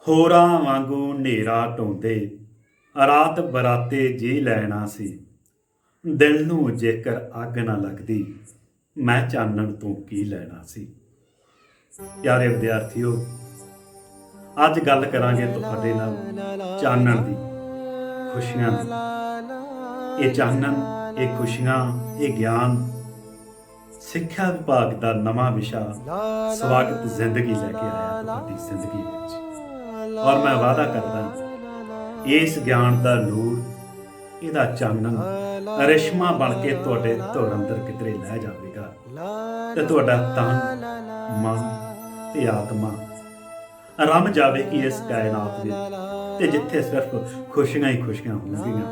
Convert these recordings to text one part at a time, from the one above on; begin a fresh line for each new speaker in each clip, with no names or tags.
ਹੋਰਾਂ ਵਾਂਗੂ ਹਨੇਰਾ ਢੋਂਦੇ ਰਾਤ ਬਰਾਤੇ ਜੀ ਲੈਣਾ ਸੀ। ਦਿਲ ਨੂੰ ਜੇਕਰ ਅੱਗ ਨਾ ਲੱਗਦੀ ਮੈਂ ਚਾਨਣ ਤੋਂ ਕੀ ਲੈਣਾ ਸੀ। ਪਿਆਰੇ ਵਿਦਿਆਰਥੀਓ, ਅੱਜ ਗੱਲ ਕਰਾਂਗੇ ਤੁਹਾਡੇ ਨਾਲ ਚਾਨਣ ਦੀ, ਖੁਸ਼ੀਆਂ ਦੀ। ਇਹ ਚਾਨਣ, ਇਹ ਖੁਸ਼ੀਆਂ, ਇਹ ਗਿਆਨ ਸਿੱਖਿਆ ਵਿਭਾਗ ਦਾ ਨਵਾਂ ਵਿਸ਼ਾ ਸਵਾਗਤ ਜ਼ਿੰਦਗੀ ਲੈ ਕੇ ਆਇਆ ਤੁਹਾਡੀ ਜ਼ਿੰਦਗੀ ਵਿੱਚ। ਔਰ ਮੈਂ ਵਾਅਦਾ ਕਰਦਾ ਇਸ ਗਿਆਨ ਦਾ ਨੂਰ, ਇਹਦਾ ਚਾਨਣ ਰਿਸ਼ਮਾ ਬਣ ਕੇ ਤੁਹਾਡੇ ਧੁਰ ਅੰਦਰ ਕਿਧਰੇ ਲੈ ਜਾਵੇਗਾ ਤੇ ਤੁਹਾਡਾ ਤਨ, ਮਨ ਤੇ ਆਤਮਾ ਰਮ ਜਾਵੇਗੀ ਇਸ ਕਾਇਨਾਤ ਵਿੱਚ, ਤੇ ਜਿੱਥੇ ਸਿਰਫ ਖੁਸ਼ੀਆਂ ਹੀ ਖੁਸ਼ੀਆਂ ਹੋਣਗੀਆਂ।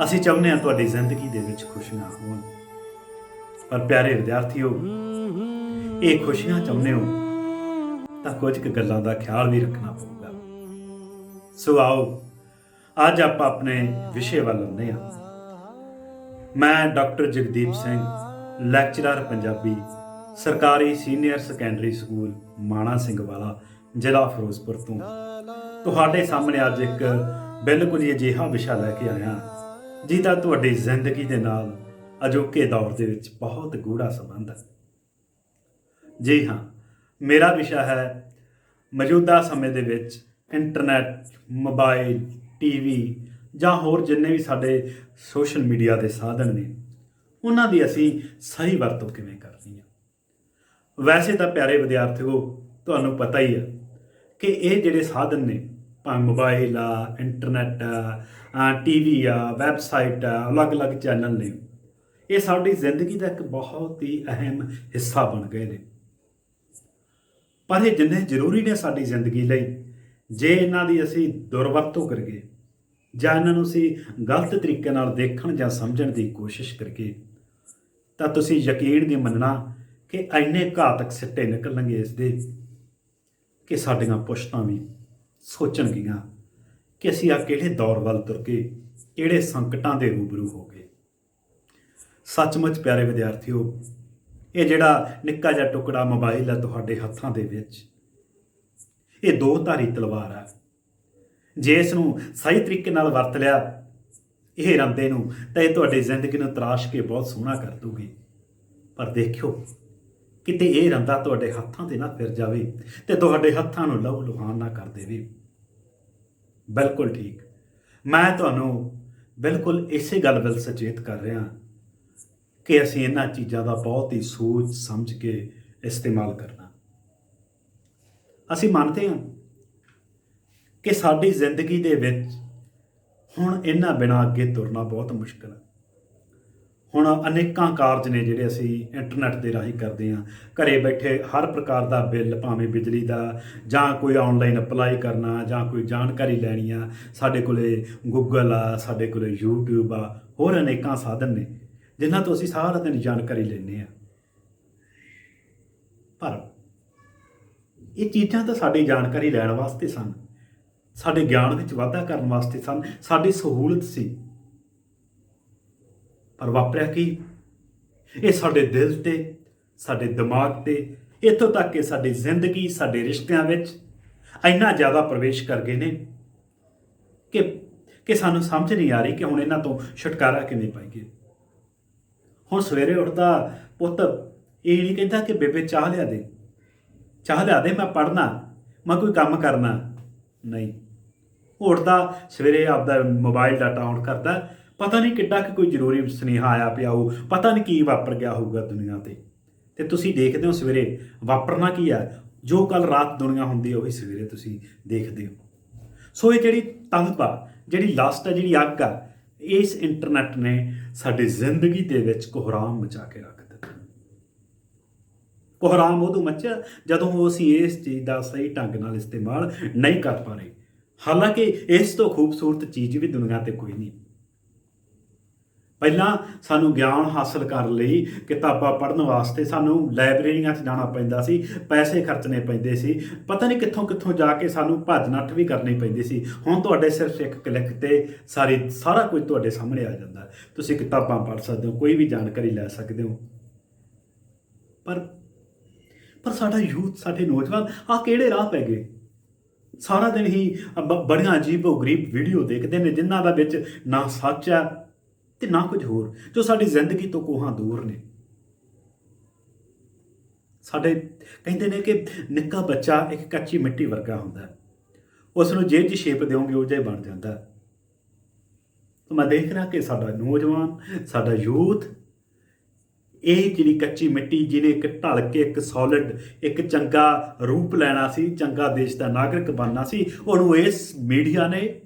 ਅਸੀਂ ਚਾਹੁੰਦੇ ਹਾਂ ਤੁਹਾਡੀ ਜ਼ਿੰਦਗੀ ਦੇ ਵਿੱਚ ਖੁਸ਼ੀਆਂ ਹੋਣ, ਪਰ ਪਿਆਰੇ ਵਿਦਿਆਰਥੀਓ, ਇਹ ਖੁਸ਼ੀਆਂ ਚਾਹੁੰਦੇ ਹੋ ਤਾਂ ਕੁਝ ਕੁ ਗੱਲਾਂ ਦਾ ਖਿਆਲ ਵੀ ਰੱਖਣਾ ਪਊਗਾ। ਸੋ ਆਓ ਅੱਜ ਆਪਾਂ ਆਪਣੇ ਵਿਸ਼ੇ ਵੱਲ ਆਉਂਦੇ ਹਾਂ। ਮੈਂ ਡਾਕਟਰ ਜਗਦੀਪ ਸਿੰਘ, ਲੈਕਚਰਰ ਪੰਜਾਬੀ, ਸਰਕਾਰੀ ਸੀਨੀਅਰ ਸੈਕੰਡਰੀ ਸਕੂਲ ਮਾਣਾ ਸਿੰਘ ਵਾਲਾ, ਜ਼ਿਲ੍ਹਾ ਫਿਰੋਜ਼ਪੁਰ ਤੋਂ ਤੁਹਾਡੇ ਸਾਹਮਣੇ ਅੱਜ ਇੱਕ ਬਿਲਕੁਲ ਹੀ ਅਜਿਹਾ ਵਿਸ਼ਾ ਲੈ ਕੇ ਆਇਆ ਜਿਹਦਾ ਤੁਹਾਡੀ ਜ਼ਿੰਦਗੀ ਦੇ ਨਾਲ ਅਜੋਕੇ ਦੌਰ ਦੇ ਵਿੱਚ ਬਹੁਤ ਗੂੜਾ ਸੰਬੰਧ ਹੈ। ਜੀ ਹਾਂ, ਮੇਰਾ ਵਿਸ਼ਾ ਹੈ ਮੌਜੂਦਾ ਸਮੇਂ ਦੇ ਵਿੱਚ ਇੰਟਰਨੈਟ, ਮੋਬਾਈਲ, ਟੀਵੀ ਜਾਂ ਹੋਰ ਜਿੰਨੇ ਵੀ ਸਾਡੇ ਸੋਸ਼ਲ ਮੀਡੀਆ ਦੇ ਸਾਧਨ ਨੇ, ਉਹਨਾਂ ਦੀ ਅਸੀਂ ਸਹੀ ਵਰਤੋਂ ਕਿਵੇਂ ਕਰਨੀ ਹੈ। ਵੈਸੇ ਤਾਂ ਪਿਆਰੇ ਵਿਦਿਆਰਥੀਓ, ਤੁਹਾਨੂੰ ਪਤਾ ਹੀ ਹੈ ਕਿ ਇਹ ਜਿਹੜੇ ਸਾਧਨ ਨੇ, ਭਾਵੇਂ ਮੋਬਾਈਲ ਆ, ਇੰਟਰਨੈਟ ਆ, ਟੀਵੀ ਆ, ਵੈਬਸਾਈਟ ਆ, ਅਲੱਗ-ਅਲੱਗ ਚੈਨਲ ਨੇ, ਇਹ ਸਾਡੀ ਜ਼ਿੰਦਗੀ ਦਾ ਇੱਕ ਬਹੁਤ ਹੀ ਅਹਿਮ ਹਿੱਸਾ ਬਣ ਗਏ ਨੇ। ਪਰ ਇਹ ਜਿੰਨੇ ਜ਼ਰੂਰੀ ਨੇ ਸਾਡੀ ਜ਼ਿੰਦਗੀ ਲਈ, ਜੇ ਇਹਨਾਂ ਦੀ ਅਸੀਂ ਦੁਰਵਰਤੋਂ ਕਰੀਏ ਜਾਂ ਇਹਨਾਂ ਨੂੰ ਅਸੀਂ ਗਲਤ ਤਰੀਕੇ ਨਾਲ ਦੇਖਣ ਜਾਂ ਸਮਝਣ ਦੀ ਕੋਸ਼ਿਸ਼ ਕਰੀਏ, ਤਾਂ ਤੁਸੀਂ ਯਕੀਨ ਨਹੀਂ ਮੰਨਣਾ ਕਿ ਇੰਨੇ ਘਾਤਕ ਸਿੱਟੇ ਨਿਕਲਣਗੇ ਇਸ ਦੇ ਕਿ ਸਾਡੀਆਂ ਪੁਸ਼ਤਾਂ ਵੀ ਸੋਚਣਗੀਆਂ ਕਿ ਅਸੀਂ ਆ ਕਿਹੜੇ ਦੌਰ ਵੱਲ ਤੁਰ ਕੇ ਕਿਹੜੇ ਸੰਕਟਾਂ ਦੇ ਰੂਬਰੂ ਹੋ ਗਏ। ਸੱਚਮੁੱਚ ਪਿਆਰੇ ਵਿਦਿਆਰਥੀਓ, ਇਹ ਜਿਹੜਾ ਨਿੱਕਾ ਜਿਹਾ ਟੁਕੜਾ ਮੋਬਾਈਲ ਹੈ ਤੁਹਾਡੇ ਹੱਥਾਂ ਦੇ ਵਿੱਚ, ਇਹ ਦੋ ਧਾਰੀ ਤਲਵਾਰ ਹੈ। ਜੇ ਇਸ ਨੂੰ ਸਹੀ ਤਰੀਕੇ ਨਾਲ ਵਰਤ ਲਿਆ ਇਹ ਰੰਦੇ ਨੂੰ, ਤਾਂ ਇਹ ਤੁਹਾਡੀ ਜ਼ਿੰਦਗੀ ਨੂੰ ਤਰਾਸ਼ ਕੇ ਬਹੁਤ ਸੋਹਣਾ ਕਰ ਦੂਗੀ। ਪਰ ਦੇਖਿਓ, ਕਿਤੇ ਇਹ ਰੰਦਾ ਤੁਹਾਡੇ ਹੱਥਾਂ 'ਤੇ ਨਾ ਫਿਰ ਜਾਵੇ ਤੇ ਤੁਹਾਡੇ ਹੱਥਾਂ ਨੂੰ ਲਹੂ ਲੁਹਾਨ ਨਾ ਕਰ ਦੇਵੇ। ਬਿਲਕੁਲ ਠੀਕ, ਮੈਂ ਤੁਹਾਨੂੰ ਬਿਲਕੁਲ ਇਸੇ ਗੱਲ ਵੱਲ ਸੁਚੇਤ ਕਰ ਰਿਹਾ ਕਿ ਅਸੀਂ ਇਹਨਾਂ ਚੀਜ਼ਾਂ ਦਾ ਬਹੁਤ ਹੀ ਸੋਚ ਸਮਝ ਕੇ ਇਸਤੇਮਾਲ ਕਰਨਾ। ਅਸੀਂ ਮੰਨਦੇ ਹਾਂ ਕਿ ਸਾਡੀ ਜ਼ਿੰਦਗੀ ਦੇ ਵਿੱਚ ਹੁਣ ਇਹਨਾਂ ਬਿਨਾਂ ਅੱਗੇ ਤੁਰਨਾ ਬਹੁਤ ਮੁਸ਼ਕਿਲ ਹੈ। ਹੁਣ ਅਨੇਕਾਂ ਕਾਰਜ ਨੇ ਜਿਹੜੇ ਅਸੀਂ ਇੰਟਰਨੈਟ ਦੇ ਰਾਹੀਂ ਕਰਦੇ ਹਾਂ। ਘਰੇ ਬੈਠੇ ਹਰ ਪ੍ਰਕਾਰ ਦਾ ਬਿੱਲ, ਭਾਵੇਂ ਬਿਜਲੀ ਦਾ ਜਾਂ ਕੋਈ ਆਨਲਾਈਨ ਅਪਲਾਈ ਕਰਨਾ ਜਾਂ ਕੋਈ ਜਾਣਕਾਰੀ ਲੈਣੀ ਆ, ਸਾਡੇ ਕੋਲੇ ਗੂਗਲ ਆ, ਸਾਡੇ ਕੋਲੇ YouTube ਆ, ਹੋਰ ਅਨੇਕਾਂ ਸਾਧਨ ਨੇ ਜਿਨ੍ਹਾਂ ਤੋਂ ਅਸੀਂ ਸਾਰਾ ਦਿਨ ਜਾਣਕਾਰੀ ਲੈਂਦੇ ਹਾਂ। ਪਰ ਇਹ ਚੀਜ਼ਾਂ ਤਾਂ ਸਾਡੀ ਜਾਣਕਾਰੀ ਲੈਣ ਵਾਸਤੇ ਸਨ, ਸਾਡੇ ਗਿਆਨ ਵਿੱਚ ਵਾਧਾ ਕਰਨ ਵਾਸਤੇ ਸਨ, ਸਾਡੀ ਸਹੂਲਤ ਸੀ। ਪਰ ਵਾਪਰਿਆ ਕੀ? ਇਹ ਸਾਡੇ ਦਿਲ ਤੇ, ਸਾਡੇ ਦਿਮਾਗ ਤੇ, ਇੱਥੋਂ ਤੱਕ ਕਿ ਸਾਡੀ ਜ਼ਿੰਦਗੀ, ਸਾਡੇ ਰਿਸ਼ਤਿਆਂ ਵਿੱਚ ਇੰਨਾ ਜ਼ਿਆਦਾ ਪ੍ਰਵੇਸ਼ ਕਰ ਗਏ ਨੇ ਕਿ ਸਾਨੂੰ ਸਮਝ ਨਹੀਂ ਆ ਰਹੀ ਕਿ ਹੁਣ ਇਹਨਾਂ ਤੋਂ ਛੁਟਕਾਰਾ ਕਿਵੇਂ ਪਾਈਏ। ਹੁਣ ਸਵੇਰੇ ਉੱਠਦਾ ਪੁੱਤ ਇਹ ਨਹੀਂ ਕਹਿੰਦਾ ਕਿ ਬੇਬੇ ਚਾਹ ਲਿਆ ਦੇ, ਚਾਹ ਲਿਆ ਦੇ, ਮੈਂ ਪੜ੍ਹਨਾ, ਮੈਂ ਕੋਈ ਕੰਮ ਕਰਨਾ। ਨਹੀਂ, ਉੱਠਦਾ ਸਵੇਰੇ ਆਪਦਾ ਮੋਬਾਈਲ ਡਾਟਾ ਆਨ ਕਰਦਾ, ਪਤਾ ਨਹੀਂ ਕਿੱਡਾ ਕਿ ਕੋਈ ਜ਼ਰੂਰੀ ਸੁਨੇਹਾ ਆਇਆ ਪਿਆ ਹੋਊ, ਪਤਾ ਨਹੀਂ ਕੀ ਵਾਪਰ ਗਿਆ ਹੋਊਗਾ ਦੁਨੀਆ 'ਤੇ। ਅਤੇ ਤੁਸੀਂ ਦੇਖਦੇ ਹੋ ਸਵੇਰੇ ਵਾਪਰਨਾ ਕੀ ਹੈ, ਜੋ ਕੱਲ੍ਹ ਰਾਤ ਦੁਨੀਆ ਹੁੰਦੀ ਹੈ ਉਹੀ ਸਵੇਰੇ ਤੁਸੀਂ ਦੇਖਦੇ ਹੋ। ਸੋ ਇਹ ਜਿਹੜੀ ਤਲਬ ਆ, ਜਿਹੜੀ ਲਸਟ ਆ, ਜਿਹੜੀ ਅੱਗ ਆ, ਇਸ ਇੰਟਰਨੈਟ ਨੇ ਸਾਡੀ ਜ਼ਿੰਦਗੀ ਦੇ ਵਿੱਚ ਕੋਹਰਾਮ ਮਚਾ ਕੇ ਰੱਖ ਦਿੱਤਾ। ਕੋਹਰਾਮ ਉਦੋਂ ਮਚਿਆ ਜਦੋਂ ਅਸੀਂ ਇਸ ਚੀਜ਼ ਦਾ ਸਹੀ ਢੰਗ ਨਾਲ ਇਸਤੇਮਾਲ ਨਹੀਂ ਕਰ ਪਾ ਰਹੇ। ਹਾਲਾਂਕਿ ਇਸ ਤੋਂ ਖੂਬਸੂਰਤ ਚੀਜ਼ ਵੀ ਦੁਨੀਆ 'ਤੇ ਕੋਈ ਨਹੀਂ। ਪਹਿਲਾਂ ਸਾਨੂੰ ਗਿਆਨ ਹਾਸਲ ਕਰਨ ਲਈ ਕਿਤਾਬਾਂ ਪੜ੍ਹਨ ਵਾਸਤੇ ਸਾਨੂੰ ਲਾਇਬ੍ਰੇਰੀਆਂ 'ਚ ਜਾਣਾ ਪੈਂਦਾ ਸੀ, ਪੈਸੇ ਖਰਚਣੇ ਪੈਂਦੇ ਸੀ, ਪਤਾ ਨਹੀਂ ਕਿੱਥੋਂ ਕਿੱਥੋਂ ਜਾ ਕੇ ਸਾਨੂੰ ਭੱਜ ਨੱਠ ਵੀ ਕਰਨੀ ਪੈਂਦੀ ਸੀ। ਹੁਣ ਤੁਹਾਡੇ ਸਿਰਫ ਇੱਕ ਕਲਿੱਕ 'ਤੇ ਸਾਰਾ ਕੁਝ ਤੁਹਾਡੇ ਸਾਹਮਣੇ ਆ ਜਾਂਦਾ। ਤੁਸੀਂ ਕਿਤਾਬਾਂ ਪੜ੍ਹ ਸਕਦੇ ਹੋ, ਕੋਈ ਵੀ ਜਾਣਕਾਰੀ ਲੈ ਸਕਦੇ ਹੋ। ਪਰ ਸਾਡਾ ਯੂਥ, ਸਾਡੇ ਨੌਜਵਾਨ ਆਹ ਕਿਹੜੇ ਰਾਹ ਪੈ ਗਏ? ਸਾਰਾ ਦਿਨ ਹੀ ਬੜੀਆਂ ਅਜੀਬੋ ਗਰੀਬ ਵੀਡੀਓ ਦੇਖਦੇ ਨੇ ਜਿਨ੍ਹਾਂ ਦਾ ਵਿੱਚ ਨਾ ਸੱਚ ਹੈ ਤੇ ਨਾ ਕੁਝ ਹੋਰ, ਜੋ ਸਾਡੀ ਜ਼ਿੰਦਗੀ ਤੋਂ ਕੋਹਾਂ ਦੂਰ ਨੇ। ਸਾਡੇ ਕਹਿੰਦੇ ਨੇ ਕਿ ਨਿੱਕਾ ਬੱਚਾ ਇੱਕ ਕੱਚੀ ਮਿੱਟੀ ਵਰਗਾ ਹੁੰਦਾ ਹੈ, ਉਸ ਨੂੰ ਜਿਹੋ ਜਿਹੀ ਸ਼ੇਪ ਦਿਓਗੇ ਉਹ ਜਿਹਾ ਹੀ ਬਣ ਜਾਂਦਾ। ਤਾਂ ਮੈਂ ਦੇਖ ਰਿਹਾ ਕਿ ਸਾਡਾ ਨੌਜਵਾਨ, ਸਾਡਾ ਯੂਥ, ਇਹ ਜਿਹੜੀ ਕੱਚੀ ਮਿੱਟੀ ਜਿਹਨੇ ਇੱਕ ਢਲ ਕੇ ਇੱਕ ਸੋਲਿਡ, ਇੱਕ ਚੰਗਾ ਰੂਪ ਲੈਣਾ ਸੀ, ਚੰਗਾ ਦੇਸ਼ ਦਾ ਨਾਗਰਿਕ ਬਣਨਾ ਸੀ, ਉਹਨੂੰ ਇਸ ਮੀਡੀਆ ਨੇ,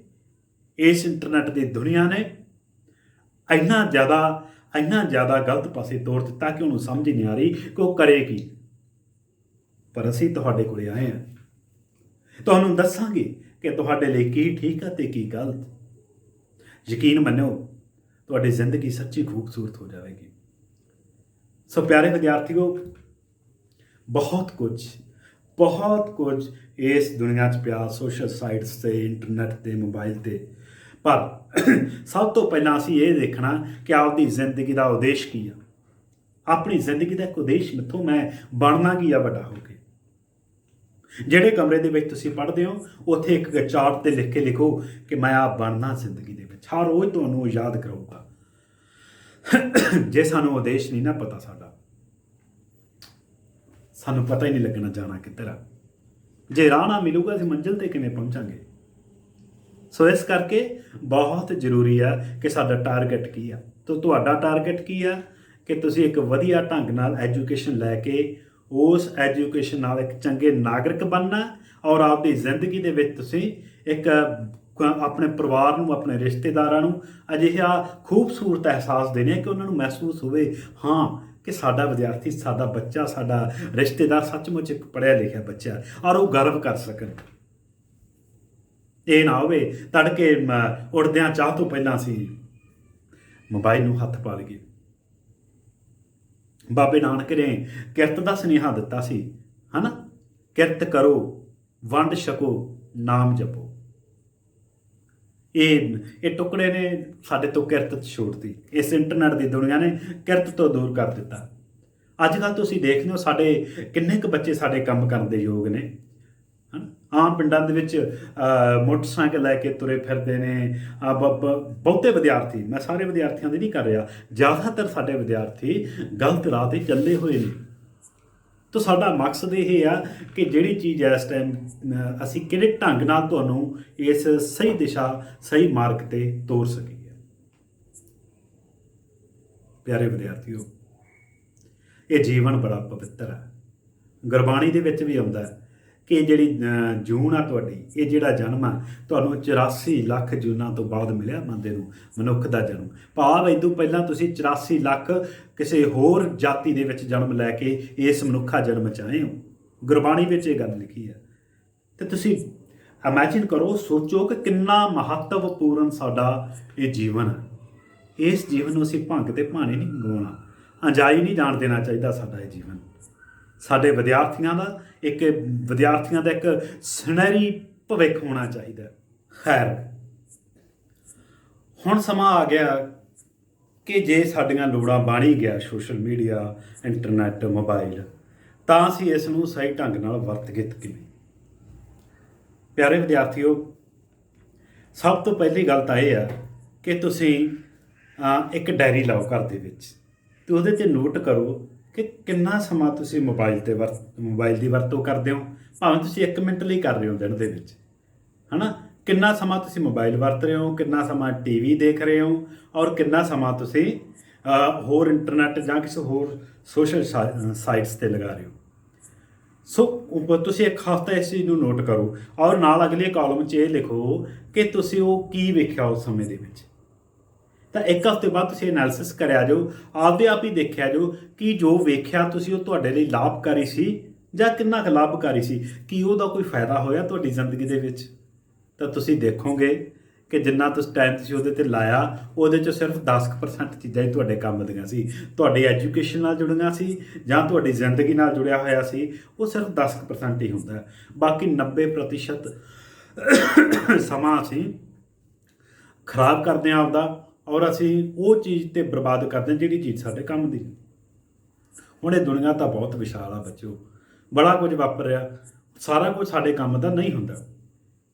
ਇਸ ਇੰਟਰਨੈਟ ਦੀ ਦੁਨੀਆ ਨੇ ਇੰਨਾ ਜ਼ਿਆਦਾ ਗਲਤ ਪਾਸੇ ਤੋਰ ਦਿੱਤਾ ਕਿ ਉਹਨੂੰ ਸਮਝ ਹੀ ਨਹੀਂ ਆ ਰਹੀ ਕਿ ਉਹ ਕਰੇ ਕੀ। ਪਰ ਅਸੀਂ ਤੁਹਾਡੇ ਕੋਲੇ ਆਏ ਹਾਂ, ਤੁਹਾਨੂੰ ਦੱਸਾਂਗੇ ਕਿ ਤੁਹਾਡੇ ਲਈ ਕੀ ਠੀਕ ਹੈ ਤੇ ਕੀ ਗਲਤ। ਯਕੀਨ ਮੰਨੋ, ਤੁਹਾਡੀ ਜ਼ਿੰਦਗੀ ਸੱਚੀ ਖੂਬਸੂਰਤ ਹੋ ਜਾਵੇਗੀ। ਸੋ ਪਿਆਰੇ ਵਿਦਿਆਰਥੀਓ, ਬਹੁਤ ਕੁਝ ਇਸ ਦੁਨੀਆ 'ਚ ਪਿਆ, ਸੋਸ਼ਲ ਸਾਈਟਸ 'ਤੇ, ਇੰਟਰਨੈਟ 'ਤੇ, ਮੋਬਾਈਲ 'ਤੇ। ਪਰ ਸਭ ਤੋਂ ਪਹਿਲਾਂ ਅਸੀਂ ਇਹ ਦੇਖਣਾ ਕਿ ਆਪਦੀ ਜ਼ਿੰਦਗੀ ਦਾ ਉਦੇਸ਼ ਕੀ ਆ। ਆਪਣੀ ਜ਼ਿੰਦਗੀ ਦਾ ਇੱਕ ਉਦੇਸ਼ ਮਿੱਥੋਂ ਮੈਂ ਬਣਨਾ ਕੀ ਆ ਵੱਡਾ ਹੋ ਕੇ। ਜਿਹੜੇ ਕਮਰੇ ਦੇ ਵਿੱਚ ਤੁਸੀਂ ਪੜ੍ਹਦੇ ਹੋ ਉੱਥੇ ਇੱਕ ਚਾਰਟ 'ਤੇ ਲਿਖ ਕੇ ਲਿਖੋ ਕਿ ਮੈਂ ਆ ਬਣਨਾ ਜ਼ਿੰਦਗੀ ਦੇ ਵਿੱਚ। ਹਰ ਰੋਜ਼ ਤੁਹਾਨੂੰ ਯਾਦ ਕਰਾਊਗਾ। ਜੇ ਸਾਨੂੰ ਉਦੇਸ਼ ਨਹੀਂ ਨਾ ਪਤਾ ਸਾਡਾ, ਸਾਨੂੰ ਪਤਾ ਹੀ ਨਹੀਂ ਲੱਗਣਾ ਜਾਣਾ ਕਿੱਧਰ ਆ। ਜੇ ਰਾਹ ਨਾ ਮਿਲੂਗਾ ਅਸੀਂ ਮੰਜ਼ਿਲ 'ਤੇ ਕਿਵੇਂ ਪਹੁੰਚਾਂਗੇ। ਸੋ ਇਸ ਕਰਕੇ ਬਹੁਤ ਜ਼ਰੂਰੀ ਆ ਕਿ ਸਾਡਾ ਟਾਰਗੇਟ ਕੀ ਆ। ਤਾਂ ਤੁਹਾਡਾ ਟਾਰਗੇਟ ਕੀ ਆ ਕਿ ਤੁਸੀਂ ਇੱਕ ਵਧੀਆ ਢੰਗ ਨਾਲ ਐਜੂਕੇਸ਼ਨ ਲੈ ਕੇ ਉਸ ਐਜੂਕੇਸ਼ਨ ਨਾਲ ਇੱਕ ਚੰਗੇ ਨਾਗਰਿਕ ਬਣਨਾ, ਔਰ ਆਪਦੀ ਜ਼ਿੰਦਗੀ ਦੇ ਵਿੱਚ ਤੁਸੀਂ ਇੱਕ ਆਪਣੇ ਪਰਿਵਾਰ ਨੂੰ, ਆਪਣੇ ਰਿਸ਼ਤੇਦਾਰਾਂ ਨੂੰ ਅਜਿਹਾ ਖੂਬਸੂਰਤ ਅਹਿਸਾਸ ਦੇਣਾ ਕਿ ਉਹਨਾਂ ਨੂੰ ਮਹਿਸੂਸ ਹੋਵੇ ਹਾਂ ਕਿ ਸਾਡਾ ਵਿਦਿਆਰਥੀ, ਸਾਡਾ ਬੱਚਾ, ਸਾਡਾ ਰਿਸ਼ਤੇਦਾਰ ਸੱਚਮੁੱਚ ਇੱਕ ਪੜ੍ਹਿਆ ਲਿਖਿਆ ਬੱਚਾ, ਔਰ ਉਹ ਗਰਵ ਕਰ ਸਕਣ। ਇਹ ਨਾ ਹੋਵੇ ਤੜਕੇ ਉੱਠਦਿਆਂ ਚਾਹ ਤੋਂ ਪਹਿਲਾਂ ਅਸੀਂ ਮੋਬਾਈਲ ਨੂੰ ਹੱਥ ਪਾ ਲਈਏ। ਬਾਬੇ ਨਾਨਕ ਨੇ ਕਿਰਤ ਦਾ ਸੁਨੇਹਾ ਦਿੱਤਾ ਸੀ, ਹੈ ਨਾ, ਕਿਰਤ ਕਰੋ, ਵੰਡ ਛਕੋ, ਨਾਮ ਜਪੋ। ਇਹ ਟੁਕੜੇ ਨੇ ਸਾਡੇ ਤੋਂ ਕਿਰਤ ਛੋੜਤੀ। ਇਸ ਇੰਟਰਨੈਟ ਦੀ ਦੁਨੀਆ ਨੇ ਕਿਰਤ ਤੋਂ ਦੂਰ ਕਰ ਦਿੱਤਾ। ਅੱਜ ਕੱਲ੍ਹ ਤੁਸੀਂ ਦੇਖਦੇ ਹੋ ਸਾਡੇ ਕਿੰਨੇ ਕੁ ਬੱਚੇ ਸਾਡੇ ਕੰਮ ਕਰਨ ਦੇ ਯੋਗ ਨੇ। ਆਮ ਪਿੰਡਾਂ ਦੇ ਵਿੱਚ ਮੋਟਰਸਾਈਕਲ ਲੈ ਕੇ ਤੁਰੇ ਫਿਰਦੇ ਨੇ ਬਹੁਤੇ ਵਿਦਿਆਰਥੀ। ਮੈਂ ਸਾਰੇ ਵਿਦਿਆਰਥੀਆਂ ਦੀ ਨਹੀਂ ਕਰ ਰਿਹਾ, ਜ਼ਿਆਦਾਤਰ ਸਾਡੇ ਵਿਦਿਆਰਥੀ ਗਲਤ ਰਾਹ 'ਤੇ ਚੱਲੇ ਹੋਏ ਨੇ। ਤਾਂ ਸਾਡਾ ਮਕਸਦ ਇਹ ਆ ਕਿ ਜਿਹੜੀ ਚੀਜ਼ ਇਸ ਟਾਈਮ ਅਸੀਂ ਕਿਹੜੇ ਢੰਗ ਨਾਲ ਤੁਹਾਨੂੰ ਇਸ ਸਹੀ ਦਿਸ਼ਾ, ਸਹੀ ਮਾਰਗ 'ਤੇ ਤੋਰ ਸਕੀਏ। ਪਿਆਰੇ ਵਿਦਿਆਰਥੀਓ, ਇਹ ਜੀਵਨ ਬੜਾ ਪਵਿੱਤਰ ਹੈ। ਗੁਰਬਾਣੀ ਦੇ ਵਿੱਚ ਵੀ ਆਉਂਦਾ ਕਿ ਜਿਹੜੀ ਜੂਨ ਆ ਤੁਹਾਡੀ, ਇਹ ਜਿਹੜਾ ਜਨਮ ਆ ਤੁਹਾਨੂੰ 84 ਲੱਖ ਜੂਨਾਂ ਤੋਂ ਬਾਅਦ ਮਿਲਿਆ ਬੰਦੇ ਨੂੰ, ਮਨੁੱਖ ਦਾ ਜਨਮ। ਭਾਵ ਇਦੋਂ ਪਹਿਲਾਂ ਤੁਸੀਂ 84 ਲੱਖ ਕਿਸੇ ਹੋਰ ਜਾਤੀ ਦੇ ਵਿੱਚ ਜਨਮ ਲੈ ਕੇ ਇਸ ਮਨੁੱਖਾ ਜਨਮ 'ਚ ਆਏ ਹੋ। ਗੁਰਬਾਣੀ ਵਿੱਚ ਇਹ ਗੱਲ ਲਿਖੀ ਹੈ। ਅਤੇ ਤੁਸੀਂ ਇਮੈਜਿਨ ਕਰੋ, ਸੋਚੋ ਕਿ ਕਿੰਨਾ ਮਹੱਤਵਪੂਰਨ ਸਾਡਾ ਇਹ ਜੀਵਨ ਹੈ। ਇਸ ਜੀਵਨ ਨੂੰ ਅਸੀਂ ਭੰਗ ਤੇ ਭਾਣੇ ਨਹੀਂ ਗਵਾਉਣਾ, ਅੰਜਾਈ ਨਹੀਂ ਜਾਣ ਦੇਣਾ ਚਾਹੀਦਾ ਸਾਡਾ ਇਹ ਜੀਵਨ। ਸਾਡੇ ਵਿਦਿਆਰਥੀਆਂ ਦਾ ਇੱਕ ਸੁਨਹਿਰੀ ਭਵਿੱਖ ਹੋਣਾ ਚਾਹੀਦਾ। ਖੈਰ, ਹੁਣ ਸਮਾਂ ਆ ਗਿਆ ਕਿ ਜੇ ਸਾਡੀਆਂ ਲੋੜਾਂ ਬਣ ਹੀ ਗਿਆ ਸੋਸ਼ਲ ਮੀਡੀਆ, ਇੰਟਰਨੈਟ, ਮੋਬਾਈਲ, ਤਾਂ ਅਸੀਂ ਇਸ ਨੂੰ ਸਹੀ ਢੰਗ ਨਾਲ ਵਰਤੀਏ ਕਿਵੇਂ। ਪਿਆਰੇ ਵਿਦਿਆਰਥੀਓ, ਸਭ ਤੋਂ ਪਹਿਲੀ ਗੱਲ ਤਾਂ ਇਹ ਆ ਕਿ ਤੁਸੀਂ ਇੱਕ ਡਾਇਰੀ ਲਾਓ ਘਰ ਦੇ ਵਿੱਚ, ਅਤੇ ਉਹਦੇ 'ਤੇ ਨੋਟ ਕਰੋ ਕਿ ਕਿੰਨਾ ਸਮਾਂ ਤੁਸੀਂ ਮੋਬਾਈਲ ਦੀ ਵਰਤੋਂ ਕਰਦੇ ਹੋ। ਭਾਵੇਂ ਤੁਸੀਂ 1 ਮਿੰਟ ਲਈ ਕਰ ਰਹੇ ਹੋ ਦਿਨ ਦੇ ਵਿੱਚ, ਹੈ ਨਾ। ਕਿੰਨਾ ਸਮਾਂ ਤੁਸੀਂ ਮੋਬਾਈਲ ਵਰਤ ਰਹੇ ਹੋ, ਕਿੰਨਾ ਸਮਾਂ TV ਦੇਖ ਰਹੇ ਹੋ, ਔਰ ਕਿੰਨਾ ਸਮਾਂ ਤੁਸੀਂ ਹੋਰ ਇੰਟਰਨੈਟ ਜਾਂ ਕਿਸੇ ਹੋਰ ਸੋਸ਼ਲ ਸਾਈਟਸ 'ਤੇ ਲਗਾ ਰਹੇ ਹੋ। ਸੋ ਤੁਸੀਂ ਇੱਕ ਹਫ਼ਤਾ ਇਸ ਚੀਜ਼ ਨੂੰ ਨੋਟ ਕਰੋ, ਔਰ ਨਾਲ ਅਗਲੇ ਕਾਲਮ 'ਚ ਇਹ ਲਿਖੋ ਕਿ ਤੁਸੀਂ ਉਹ ਕੀ ਵੇਖਿਆ ਉਸ ਸਮੇਂ ਦੇ ਵਿੱਚ। ਤਾਂ 1 ਹਫ਼ਤੇ ਬਾਅਦ ਤੁਸੀਂ ਐਨਾਲਿਸਿਸ ਕਰਿਆ ਜਾਓ, ਆਪਦੇ ਆਪ ਹੀ ਦੇਖਿਆ ਜਾਓ ਕਿ ਜੋ ਵੇਖਿਆ ਤੁਸੀਂ ਉਹ ਤੁਹਾਡੇ ਲਈ ਲਾਭਕਾਰੀ ਸੀ ਜਾਂ ਕਿੰਨਾ ਕੁ ਲਾਭਕਾਰੀ ਸੀ, ਕੀ ਉਹਦਾ ਕੋਈ ਫਾਇਦਾ ਹੋਇਆ ਤੁਹਾਡੀ ਜ਼ਿੰਦਗੀ ਦੇ ਵਿੱਚ। ਤਾਂ ਤੁਸੀਂ ਦੇਖੋਗੇ ਕਿ ਜਿੰਨਾ ਟਾਈਮ ਤੁਸੀਂ ਉਹਦੇ 'ਤੇ ਲਾਇਆ, ਉਹਦੇ 'ਚੋਂ ਸਿਰਫ 10% ਚੀਜ਼ਾਂ ਹੀ ਤੁਹਾਡੇ ਕੰਮ ਦੀਆਂ ਸੀ, ਤੁਹਾਡੀ ਐਜੂਕੇਸ਼ਨ ਨਾਲ ਜੁੜੀਆਂ ਸੀ ਜਾਂ ਤੁਹਾਡੀ ਜ਼ਿੰਦਗੀ ਨਾਲ ਜੁੜਿਆ ਹੋਇਆ ਸੀ। ਉਹ ਸਿਰਫ 10% ਹੀ ਹੁੰਦਾ, ਬਾਕੀ 90% ਸਮਾਂ ਅਸੀਂ ਖਰਾਬ ਕਰਦੇ ਹਾਂ ਆਪਦਾ, ਔਰ ਅਸੀਂ ਉਹ ਚੀਜ਼ 'ਤੇ ਬਰਬਾਦ ਕਰਦੇ ਹਾਂ ਜਿਹੜੀ ਚੀਜ਼ ਸਾਡੇ ਕੰਮ ਦੀ। ਹੁਣ ਇਹ ਦੁਨੀਆ ਤਾਂ ਬਹੁਤ ਵਿਸ਼ਾਲ ਆ ਬੱਚਿਓ, ਬੜਾ ਕੁਝ ਵਾਪਰ ਰਿਹਾ, ਸਾਰਾ ਕੁਝ ਸਾਡੇ ਕੰਮ ਦਾ ਨਹੀਂ ਹੁੰਦਾ।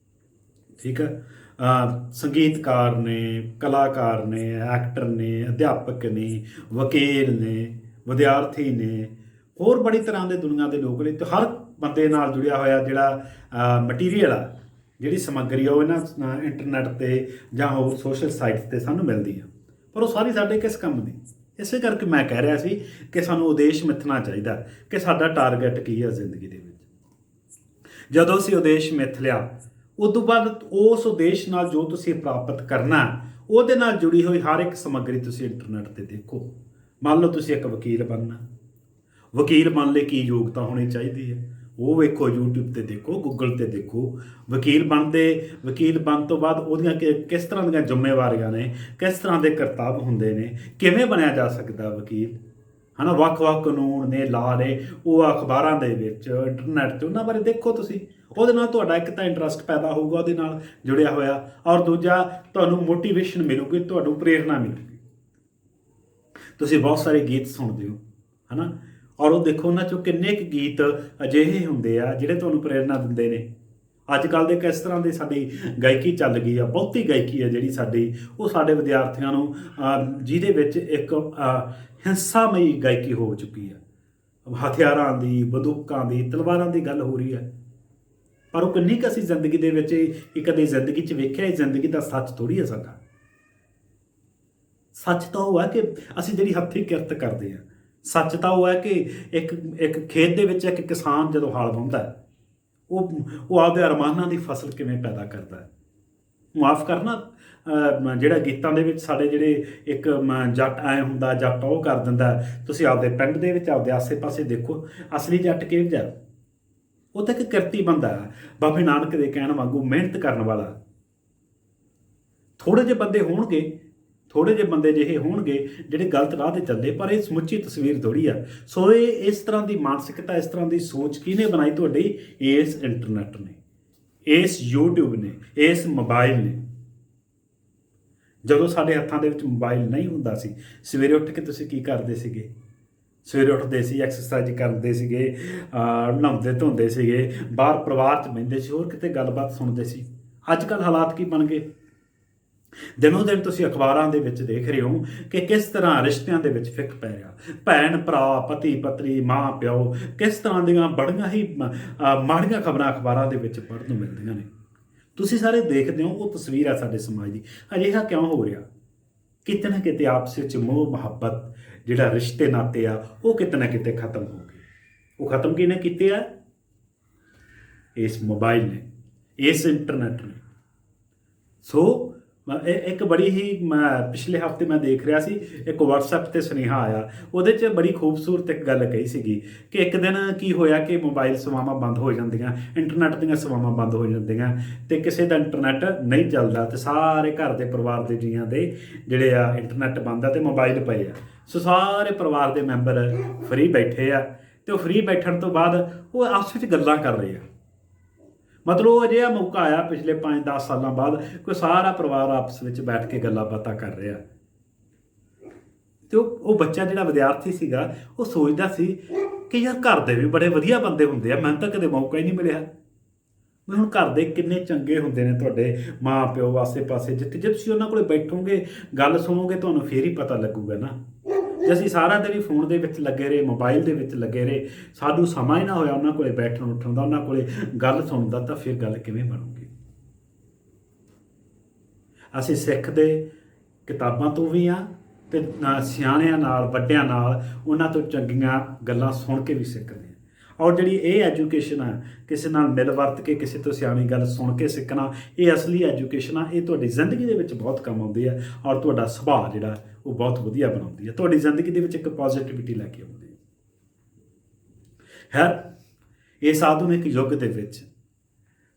ਠੀਕ ਹੈ। ਸੰਗੀਤਕਾਰ ਨੇ, ਕਲਾਕਾਰ ਨੇ, ਐਕਟਰ ਨੇ, ਅਧਿਆਪਕ ਨੇ, ਵਕੀਲ ਨੇ, ਵਿਦਿਆਰਥੀ ਨੇ, ਹੋਰ ਬੜੀ ਤਰ੍ਹਾਂ ਦੇ ਦੁਨੀਆ ਦੇ ਲੋਕ ਨੇ, ਤੇ ਹਰ ਬੰਦੇ ਨਾਲ ਜੁੜਿਆ ਹੋਇਆ ਜਿਹੜਾ ਮਟੀਰੀਅਲ ਆ, ਜਿਹੜੀ ਸਮੱਗਰੀ ਆ, ਉਹ ਇਹਨਾਂ ਇੰਟਰਨੈਟ 'ਤੇ ਜਾਂ ਹੋਰ ਸੋਸ਼ਲ ਸਾਈਟਸ 'ਤੇ ਸਾਨੂੰ ਮਿਲਦੀ ਆ, ਪਰ ਉਹ ਸਾਰੀ ਸਾਡੇ ਕਿਸ ਕੰਮ ਦੀ। ਇਸੇ ਕਰਕੇ ਮੈਂ ਕਹਿ ਰਿਹਾ ਸੀ ਕਿ ਸਾਨੂੰ ਉਦੇਸ਼ ਮਿੱਥਣਾ ਚਾਹੀਦਾ ਕਿ ਸਾਡਾ ਟਾਰਗੇਟ ਕੀ ਹੈ ਜ਼ਿੰਦਗੀ ਦੇ ਵਿੱਚ। ਜਦੋਂ ਅਸੀਂ ਉਦੇਸ਼ ਮਿੱਥ ਲਿਆ, ਉਸ ਤੋਂ ਬਾਅਦ ਉਸ ਉਦੇਸ਼ ਨਾਲ ਜੋ ਤੁਸੀਂ ਪ੍ਰਾਪਤ ਕਰਨਾ, ਉਹਦੇ ਨਾਲ ਜੁੜੀ ਹੋਈ ਹਰ ਇੱਕ ਸਮੱਗਰੀ ਤੁਸੀਂ ਇੰਟਰਨੈਟ 'ਤੇ ਦੇਖੋ। ਮੰਨ ਲਓ ਤੁਸੀਂ ਇੱਕ ਵਕੀਲ ਬਣਨਾ, ਵਕੀਲ ਬਣਨ ਲਈ ਕੀ ਯੋਗਤਾ ਹੋਣੀ ਚਾਹੀਦੀ ਹੈ, ਉਹ ਵੇਖੋ, YouTube ਤੇ ਦੇਖੋ, ਗੂਗਲ ਤੇ ਦੇਖੋ। ਵਕੀਲ ਬਣਨ ਤੋਂ ਬਾਅਦ ਉਹਦੀਆਂ ਕਿਸ ਤਰ੍ਹਾਂ ਦੀਆਂ ਜ਼ਿੰਮੇਵਾਰੀਆਂ ਨੇ, ਕਿਸ ਤਰ੍ਹਾਂ ਦੇ ਕਰਤੱਵ ਹੁੰਦੇ ਨੇ, ਕਿਵੇਂ ਬਣਿਆ ਜਾ ਸਕਦਾ ਵਕੀਲ, ਹੈ ਨਾ। ਵੱਖ-ਵੱਖ ਕਾਨੂੰਨ ਨੇ, ਲਾ ਨੇ, ਉਹ ਅਖਬਾਰਾਂ ਦੇ ਵਿੱਚ, ਇੰਟਰਨੈਟ 'ਤੇ, ਉਹਨਾਂ ਬਾਰੇ ਦੇਖੋ ਤੁਸੀਂ। ਉਹਦੇ ਨਾਲ ਤੁਹਾਡਾ ਇੱਕ ਤਾਂ ਇੰਟਰਸਟ ਪੈਦਾ ਹੋਊਗਾ ਉਹਦੇ ਨਾਲ ਜੁੜਿਆ ਹੋਇਆ, ਔਰ ਦੂਜਾ ਤੁਹਾਨੂੰ ਮੋਟੀਵੇਸ਼ਨ ਮਿਲੂਗੀ, ਤੁਹਾਨੂੰ ਪ੍ਰੇਰਨਾ ਮਿਲੂਗੀ। ਤੁਸੀਂ ਬਹੁਤ ਸਾਰੇ ਗੀਤ ਸੁਣਦੇ ਹੋ, ਹੈ ਨਾ, ਔਰ ਉਹ ਦੇਖੋ ਉਹਨਾਂ 'ਚੋਂ ਕਿੰਨੇ ਕੁ ਗੀਤ ਅਜਿਹੇ ਹੁੰਦੇ ਆ ਜਿਹੜੇ ਤੁਹਾਨੂੰ ਪ੍ਰੇਰਨਾ ਦਿੰਦੇ ਨੇ। ਅੱਜ ਕੱਲ੍ਹ ਦੇ ਕਿਸ ਤਰ੍ਹਾਂ ਦੀ ਸਾਡੀ ਗਾਇਕੀ ਚੱਲ ਗਈ ਆ, ਬਹੁਤੀ ਗਾਇਕੀ ਆ ਜਿਹੜੀ ਸਾਡੀ, ਉਹ ਸਾਡੇ ਵਿਦਿਆਰਥੀਆਂ ਨੂੰ ਜਿਹਦੇ ਵਿੱਚ ਇੱਕ ਹਿੰਸਾਮਈ ਗਾਇਕੀ ਹੋ ਚੁੱਕੀ ਆ। ਹਥਿਆਰਾਂ ਦੀ, ਬੰਦੂਕਾਂ ਦੀ, ਤਲਵਾਰਾਂ ਦੀ ਗੱਲ ਹੋ ਰਹੀ ਹੈ, ਪਰ ਉਹ ਕਿੰਨੀ ਕੁ ਅਸੀਂ ਜ਼ਿੰਦਗੀ ਦੇ ਵਿੱਚ ਕਦੇ ਜ਼ਿੰਦਗੀ 'ਚ ਵੇਖਿਆ? ਇਹ ਜ਼ਿੰਦਗੀ ਦਾ ਸੱਚ ਥੋੜ੍ਹੀ ਹੈ ਸਾਡਾ। ਸੱਚ ਤਾਂ ਉਹ ਹੈ ਕਿ ਅਸੀਂ ਜਿਹੜੀ ਹੱਥੀਂ ਕਿਰਤ ਕਰਦੇ ਹਾਂ। ਸੱਚ ਤਾਂ ਉਹ ਹੈ ਕਿ ਇੱਕ ਖੇਤ ਦੇ ਵਿੱਚ ਇੱਕ ਕਿਸਾਨ ਜਦੋਂ ਹਲ ਵਾਹੁੰਦਾ, ਉਹ ਆਪਦੇ ਅਰਮਾਨਾਂ ਦੀ ਫਸਲ ਕਿਵੇਂ ਪੈਦਾ ਕਰਦਾ। ਮਾਫ ਕਰਨਾ, ਜਿਹੜਾ ਗੀਤਾਂ ਦੇ ਵਿੱਚ ਸਾਡੇ ਜਿਹੜੇ ਇੱਕ ਜੱਟ ਐਂ ਹੁੰਦਾ, ਜੱਟ ਉਹ ਕਰ ਦਿੰਦਾ। ਤੁਸੀਂ ਆਪਦੇ ਪਿੰਡ ਦੇ ਵਿੱਚ, ਆਪਦੇ ਆਸੇ-ਪਾਸੇ ਦੇਖੋ, ਅਸਲੀ ਜੱਟ ਕਿਹੋ ਜਿਹਾ? ਉਹ ਤਾਂ ਇੱਕ ਕਿਰਤੀ ਬੰਦਾ, ਬਾਬੇ ਨਾਨਕ ਦੇ ਕਹਿਣ ਵਾਂਗੂ ਮਿਹਨਤ ਕਰਨ ਵਾਲਾ। ਥੋੜ੍ਹੇ ਜਿਹੇ ਬੰਦੇ ਜਿਹੇ ਹੋਣਗੇ ਜਿਹੜੇ ਗਲਤ ਰਾਹ 'ਤੇ ਚੱਲਦੇ, ਪਰ ਇਹ ਸਮੁੱਚੀ ਤਸਵੀਰ ਥੋੜ੍ਹੀ ਆ। ਸੋ ਇਹ ਇਸ ਤਰ੍ਹਾਂ ਦੀ ਮਾਨਸਿਕਤਾ, ਇਸ ਤਰ੍ਹਾਂ ਦੀ ਸੋਚ ਕਿਹਨੇ ਬਣਾਈ ਤੁਹਾਡੀ? ਇਸ ਇੰਟਰਨੈਟ ਨੇ, ਇਸ YouTube ਨੇ, ਇਸ ਮੋਬਾਈਲ ਨੇ। ਜਦੋਂ ਸਾਡੇ ਹੱਥਾਂ ਦੇ ਵਿੱਚ ਮੋਬਾਈਲ ਨਹੀਂ ਹੁੰਦਾ ਸੀ, ਸਵੇਰੇ ਉੱਠ ਕੇ ਤੁਸੀਂ ਕੀ ਕਰਦੇ ਸੀਗੇ? ਸਵੇਰੇ ਉੱਠਦੇ ਸੀ, ਐਕਸਰਸਾਈਜ਼ ਕਰਦੇ ਸੀਗੇ, ਨਹਾਉਂਦੇ ਧੋਂਦੇ ਸੀਗੇ, ਬਾਹਰ ਪਰਿਵਾਰ 'ਚ ਬਹਿੰਦੇ ਸੀ, ਹੋਰ ਕਿਤੇ ਗੱਲਬਾਤ ਸੁਣਦੇ ਸੀ। ਅੱਜ ਕੱਲ੍ਹ ਹਾਲਾਤ ਕੀ ਬਣ ਗਏ? ਦਿਨੋਂ ਦਿਨ ਤੁਸੀਂ ਅਖਬਾਰਾਂ ਦੇ ਵਿੱਚ ਦੇਖ ਰਹੇ ਹੋ ਕਿ ਕਿਸ ਤਰ੍ਹਾਂ ਰਿਸ਼ਤਿਆਂ ਦੇ ਵਿੱਚ ਫਿੱਕ ਪੈ ਰਿਹਾ। ਭੈਣ ਭਰਾ, ਪਤੀ ਪਤਨੀ, ਮਾਂ ਪਿਓ, ਕਿਸ ਤਰ੍ਹਾਂ ਦੀਆਂ ਬੜੀਆਂ ਹੀ ਮਾੜੀਆਂ ਖਬਰਾਂ ਅਖਬਾਰਾਂ ਦੇ ਵਿੱਚ ਪੜ੍ਹਨ ਨੂੰ ਮਿਲਦੀਆਂ ਨੇ। ਤੁਸੀਂ ਸਾਰੇ ਦੇਖਦੇ ਹੋ, ਉਹ ਤਸਵੀਰ ਹੈ ਸਾਡੇ ਸਮਾਜ ਦੀ। ਅਜਿਹਾ ਕਿਉਂ ਹੋ ਰਿਹਾ? ਕਿਤੇ ਨਾ ਕਿਤੇ ਆਪਸ ਵਿੱਚ ਮੋਹ ਮੁਹੱਬਤ, ਜਿਹੜਾ ਰਿਸ਼ਤੇ ਨਾਤੇ ਆ, ਉਹ ਕਿਤੇ ਨਾ ਕਿਤੇ ਖਤਮ ਹੋ ਗਏ। ਉਹ ਖਤਮ ਕਿਹਨੇ ਕੀਤੇ ਆ? ਇਸ ਮੋਬਾਈਲ ਨੇ, ਇਸ ਇੰਟਰਨੈਟ ਨੇ। ਸੋ ਇੱਕ ਬੜੀ ਹੀ ਪਿਛਲੇ ਹਫ਼ਤੇ ਮੈਂ ਦੇਖ ਰਿਹਾ ਸੀ, ਇੱਕ WhatsApp 'ਤੇ ਸੁਨੇਹਾ ਆਇਆ, ਉਹਦੇ 'ਚ ਬੜੀ ਖੂਬਸੂਰਤ ਇੱਕ ਗੱਲ ਕਹੀ ਸੀਗੀ ਕਿ ਇੱਕ ਦਿਨ ਕੀ ਹੋਇਆ ਕਿ ਮੋਬਾਈਲ ਸੇਵਾਵਾਂ ਬੰਦ ਹੋ ਜਾਂਦੀਆਂ, ਇੰਟਰਨੈਟ ਦੀਆਂ ਸੇਵਾਵਾਂ ਬੰਦ ਹੋ ਜਾਂਦੀਆਂ, ਅਤੇ ਕਿਸੇ ਦਾ ਇੰਟਰਨੈਟ ਨਹੀਂ ਚੱਲਦਾ, ਅਤੇ ਸਾਰੇ ਘਰ ਦੇ ਪਰਿਵਾਰ ਦੇ ਜੀਆਂ ਦੇ ਜਿਹੜੇ ਆ ਇੰਟਰਨੈਟ ਬੰਦ ਆ ਅਤੇ ਮੋਬਾਈਲ ਪਏ ਆ। ਸੋ ਸਾਰੇ ਪਰਿਵਾਰ ਦੇ ਮੈਂਬਰ ਫਰੀ ਬੈਠੇ ਆ, ਅਤੇ ਉਹ ਫਰੀ ਬੈਠਣ ਤੋਂ ਬਾਅਦ ਉਹ ਆਪਸ ਵਿੱਚ ਗੱਲਾਂ ਕਰ ਰਹੇ ਆ। ਮਤਲਬ ਉਹ ਅਜਿਹਾ ਮੌਕਾ ਆਇਆ ਪਿਛਲੇ 5-10 ਸਾਲਾਂ ਬਾਅਦ, ਕੋਈ ਸਾਰਾ ਪਰਿਵਾਰ ਆਪਸ ਵਿੱਚ ਬੈਠ ਕੇ ਗੱਲਾਂ ਬਾਤਾਂ ਕਰ ਰਿਹਾ। ਅਤੇ ਉਹ ਬੱਚਾ ਜਿਹੜਾ ਵਿਦਿਆਰਥੀ ਸੀਗਾ, ਉਹ ਸੋਚਦਾ ਸੀ ਕਿ ਯਾਰ ਘਰ ਦੇ ਵੀ ਬੜੇ ਵਧੀਆ ਬੰਦੇ ਹੁੰਦੇ ਆ, ਮੈਨੂੰ ਤਾਂ ਕਦੇ ਮੌਕਾ ਹੀ ਨਹੀਂ ਮਿਲਿਆ। ਮੈਂ ਹੁਣ ਘਰ ਦੇ ਕਿੰਨੇ ਚੰਗੇ ਹੁੰਦੇ ਨੇ ਤੁਹਾਡੇ ਮਾਂ ਪਿਓ, ਆਸੇ ਪਾਸੇ, ਜਿੱਥੇ ਜੇ ਤੁਸੀਂ ਉਹਨਾਂ ਕੋਲ ਬੈਠੋਗੇ, ਗੱਲ ਸੁਣੋਗੇ, ਤੁਹਾਨੂੰ ਫੇਰ ਹੀ ਪਤਾ ਲੱਗੂਗਾ ਨਾ। ਜੇ ਅਸੀਂ ਸਾਰਾ ਦਿਨ ਹੀ ਫੋਨ ਦੇ ਵਿੱਚ ਲੱਗੇ ਰਹੇ, ਮੋਬਾਈਲ ਦੇ ਵਿੱਚ ਲੱਗੇ ਰਹੇ, ਸਾਨੂੰ ਸਮਾਂ ਹੀ ਨਾ ਹੋਇਆ ਉਹਨਾਂ ਕੋਲੇ ਬੈਠਣ ਉੱਠਣ ਦਾ, ਉਹਨਾਂ ਕੋਲੇ ਗੱਲ ਸੁਣਨ ਦਾ, ਤਾਂ ਫਿਰ ਗੱਲ ਕਿਵੇਂ ਬਣੂਗੀ? ਅਸੀਂ ਸਿੱਖਦੇ ਕਿਤਾਬਾਂ ਤੋਂ ਵੀ ਹਾਂ, ਅਤੇ ਸਿਆਣਿਆਂ ਨਾਲ, ਵੱਡਿਆਂ ਨਾਲ, ਉਹਨਾਂ ਤੋਂ ਚੰਗੀਆਂ ਗੱਲਾਂ ਸੁਣ ਕੇ ਵੀ ਸਿੱਖਦੇ ਹਾਂ। ਔਰ ਜਿਹੜੀ ਇਹ ਐਜੂਕੇਸ਼ਨ ਆ, ਕਿਸੇ ਨਾਲ ਮਿਲ ਵਰਤ ਕੇ, ਕਿਸੇ ਤੋਂ ਸਿਆਣੀ ਗੱਲ ਸੁਣ ਕੇ ਸਿੱਖਣਾ, ਇਹ ਅਸਲੀ ਐਜੂਕੇਸ਼ਨ ਆ। ਇਹ ਤੁਹਾਡੀ ਜ਼ਿੰਦਗੀ ਦੇ ਵਿੱਚ ਬਹੁਤ ਕੰਮ ਆਉਂਦੀ ਹੈ, ਔਰ ਤੁਹਾਡਾ ਸੁਭਾਅ ਜਿਹੜਾ ਉਹ ਬਹੁਤ ਵਧੀਆ ਬਣਾਉਂਦੀ ਹੈ, ਤੁਹਾਡੀ ਜ਼ਿੰਦਗੀ ਦੇ ਵਿੱਚ ਇੱਕ ਪੋਜ਼ੀਟਿਵਿਟੀ ਲੈ ਕੇ ਆਉਂਦੀ ਹੈ। ਇਸ ਆਧੁਨਿਕ ਯੁੱਗ ਦੇ ਵਿੱਚ